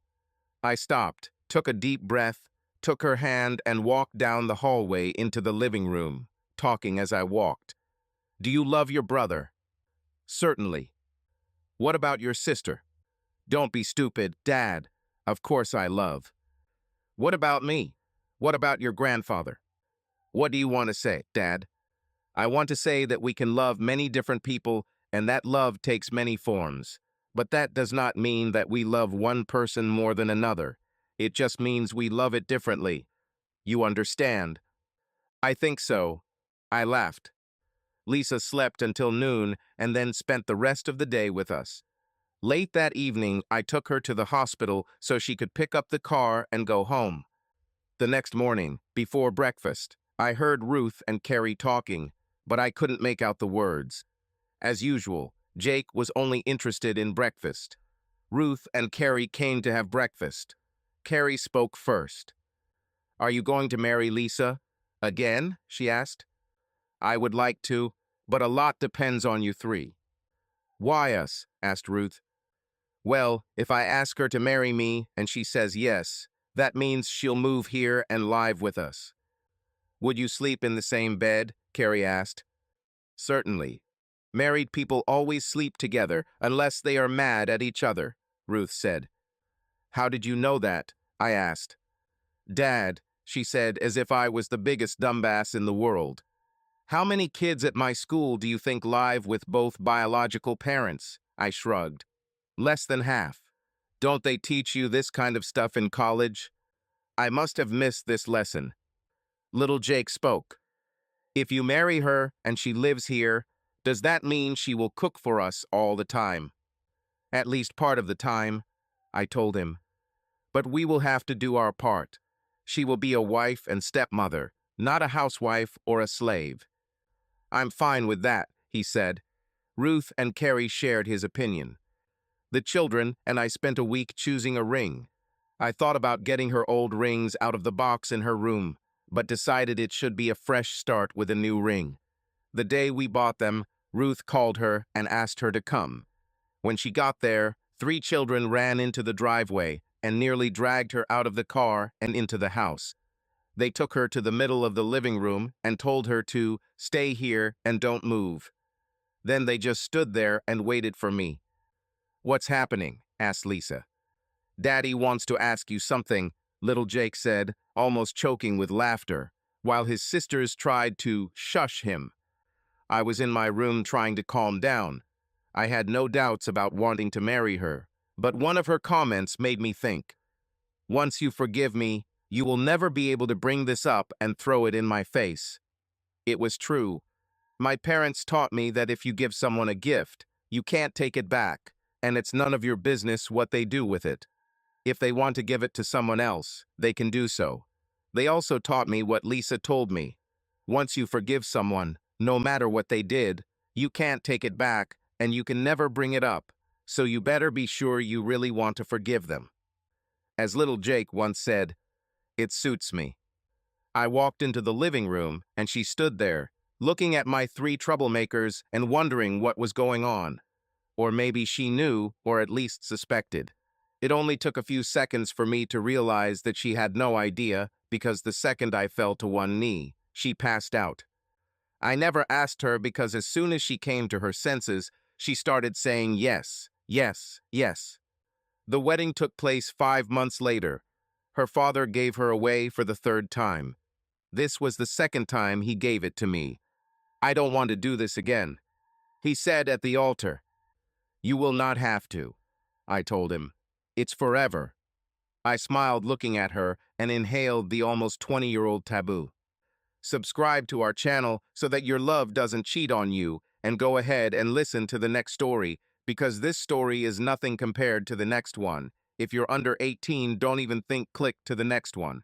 S1: I stopped, took a deep breath, took her hand and walked down the hallway into the living room, talking as I walked. "Do you love your brother?" "Certainly." "What about your sister?" "Don't be stupid, Dad. Of course I love." "What about me? What about your grandfather?" "What do you want to say, Dad?" "I want to say that we can love many different people, and that love takes many forms. But that does not mean that we love one person more than another. It just means we love it differently. You understand?" "I think so." I laughed. Lisa slept until noon and then spent the rest of the day with us. Late that evening, I took her to the hospital so she could pick up the car and go home. The next morning, before breakfast, I heard Ruth and Carrie talking, but I couldn't make out the words. As usual, Jake was only interested in breakfast. Ruth and Carrie came to have breakfast. Carrie spoke first. "Are you going to marry Lisa?" "Again?" she asked. "I would like to, but a lot depends on you three." "Why us?" asked Ruth. "Well, if I ask her to marry me and she says yes, that means she'll move here and live with us." "Would you sleep in the same bed?" Carrie asked. "Certainly. Married people always sleep together unless they are mad at each other," Ruth said. "How did you know that?" I asked. "Dad," she said, as if I was the biggest dumbass in the world. "How many kids at my school do you think live with both biological parents?" I shrugged. "Less than half. Don't they teach you this kind of stuff in college?" I must have missed this lesson. Little Jake spoke. "If you marry her and she lives here, does that mean she will cook for us all the time?" "At least part of the time," I told him. "But we will have to do our part. She will be a wife and stepmother, not a housewife or a slave." "I'm fine with that," he said. Ruth and Carrie shared his opinion. The children and I spent a week choosing a ring. I thought about getting her old rings out of the box in her room, but decided it should be a fresh start with a new ring. The day we bought them, Ruth called her and asked her to come. When she got there, 3 children ran into the driveway and nearly dragged her out of the car and into the house. They took her to the middle of the living room and told her to stay here and don't move. Then they just stood there and waited for me. "What's happening?" asked Lisa. "Daddy wants to ask you something," little Jake said, almost choking with laughter, while his sisters tried to shush him. I was in my room trying to calm down. I had no doubts about wanting to marry her, but one of her comments made me think. "Once you forgive me, you will never be able to bring this up and throw it in my face." It was true. My parents taught me that if you give someone a gift, you can't take it back, and it's none of your business what they do with it. If they want to give it to someone else, they can do so. They also taught me what Lisa told me. Once you forgive someone, no matter what they did, you can't take it back, and you can never bring it up, so you better be sure you really want to forgive them. As little Jake once said, "It suits me." I walked into the living room, and she stood there, looking at my 3 troublemakers and wondering what was going on. Or maybe she knew, or at least suspected. It only took a few seconds for me to realize that she had no idea, because the second I fell to one knee, she passed out. I never asked her because as soon as she came to her senses, she started saying yes, yes, yes. The wedding took place 5 months later. Her father gave her away for the 3rd time. This was the 2nd time he gave it to me. "I don't want to do this again," he said at the altar. "You will not have to," I told him. "It's forever." I smiled looking at her and inhaled the almost 20-year-old taboo. Subscribe to our channel so that your love doesn't cheat on you, and go ahead and listen to the next story, because this story is nothing compared to the next one. If you're under 18, don't even think click to the next one.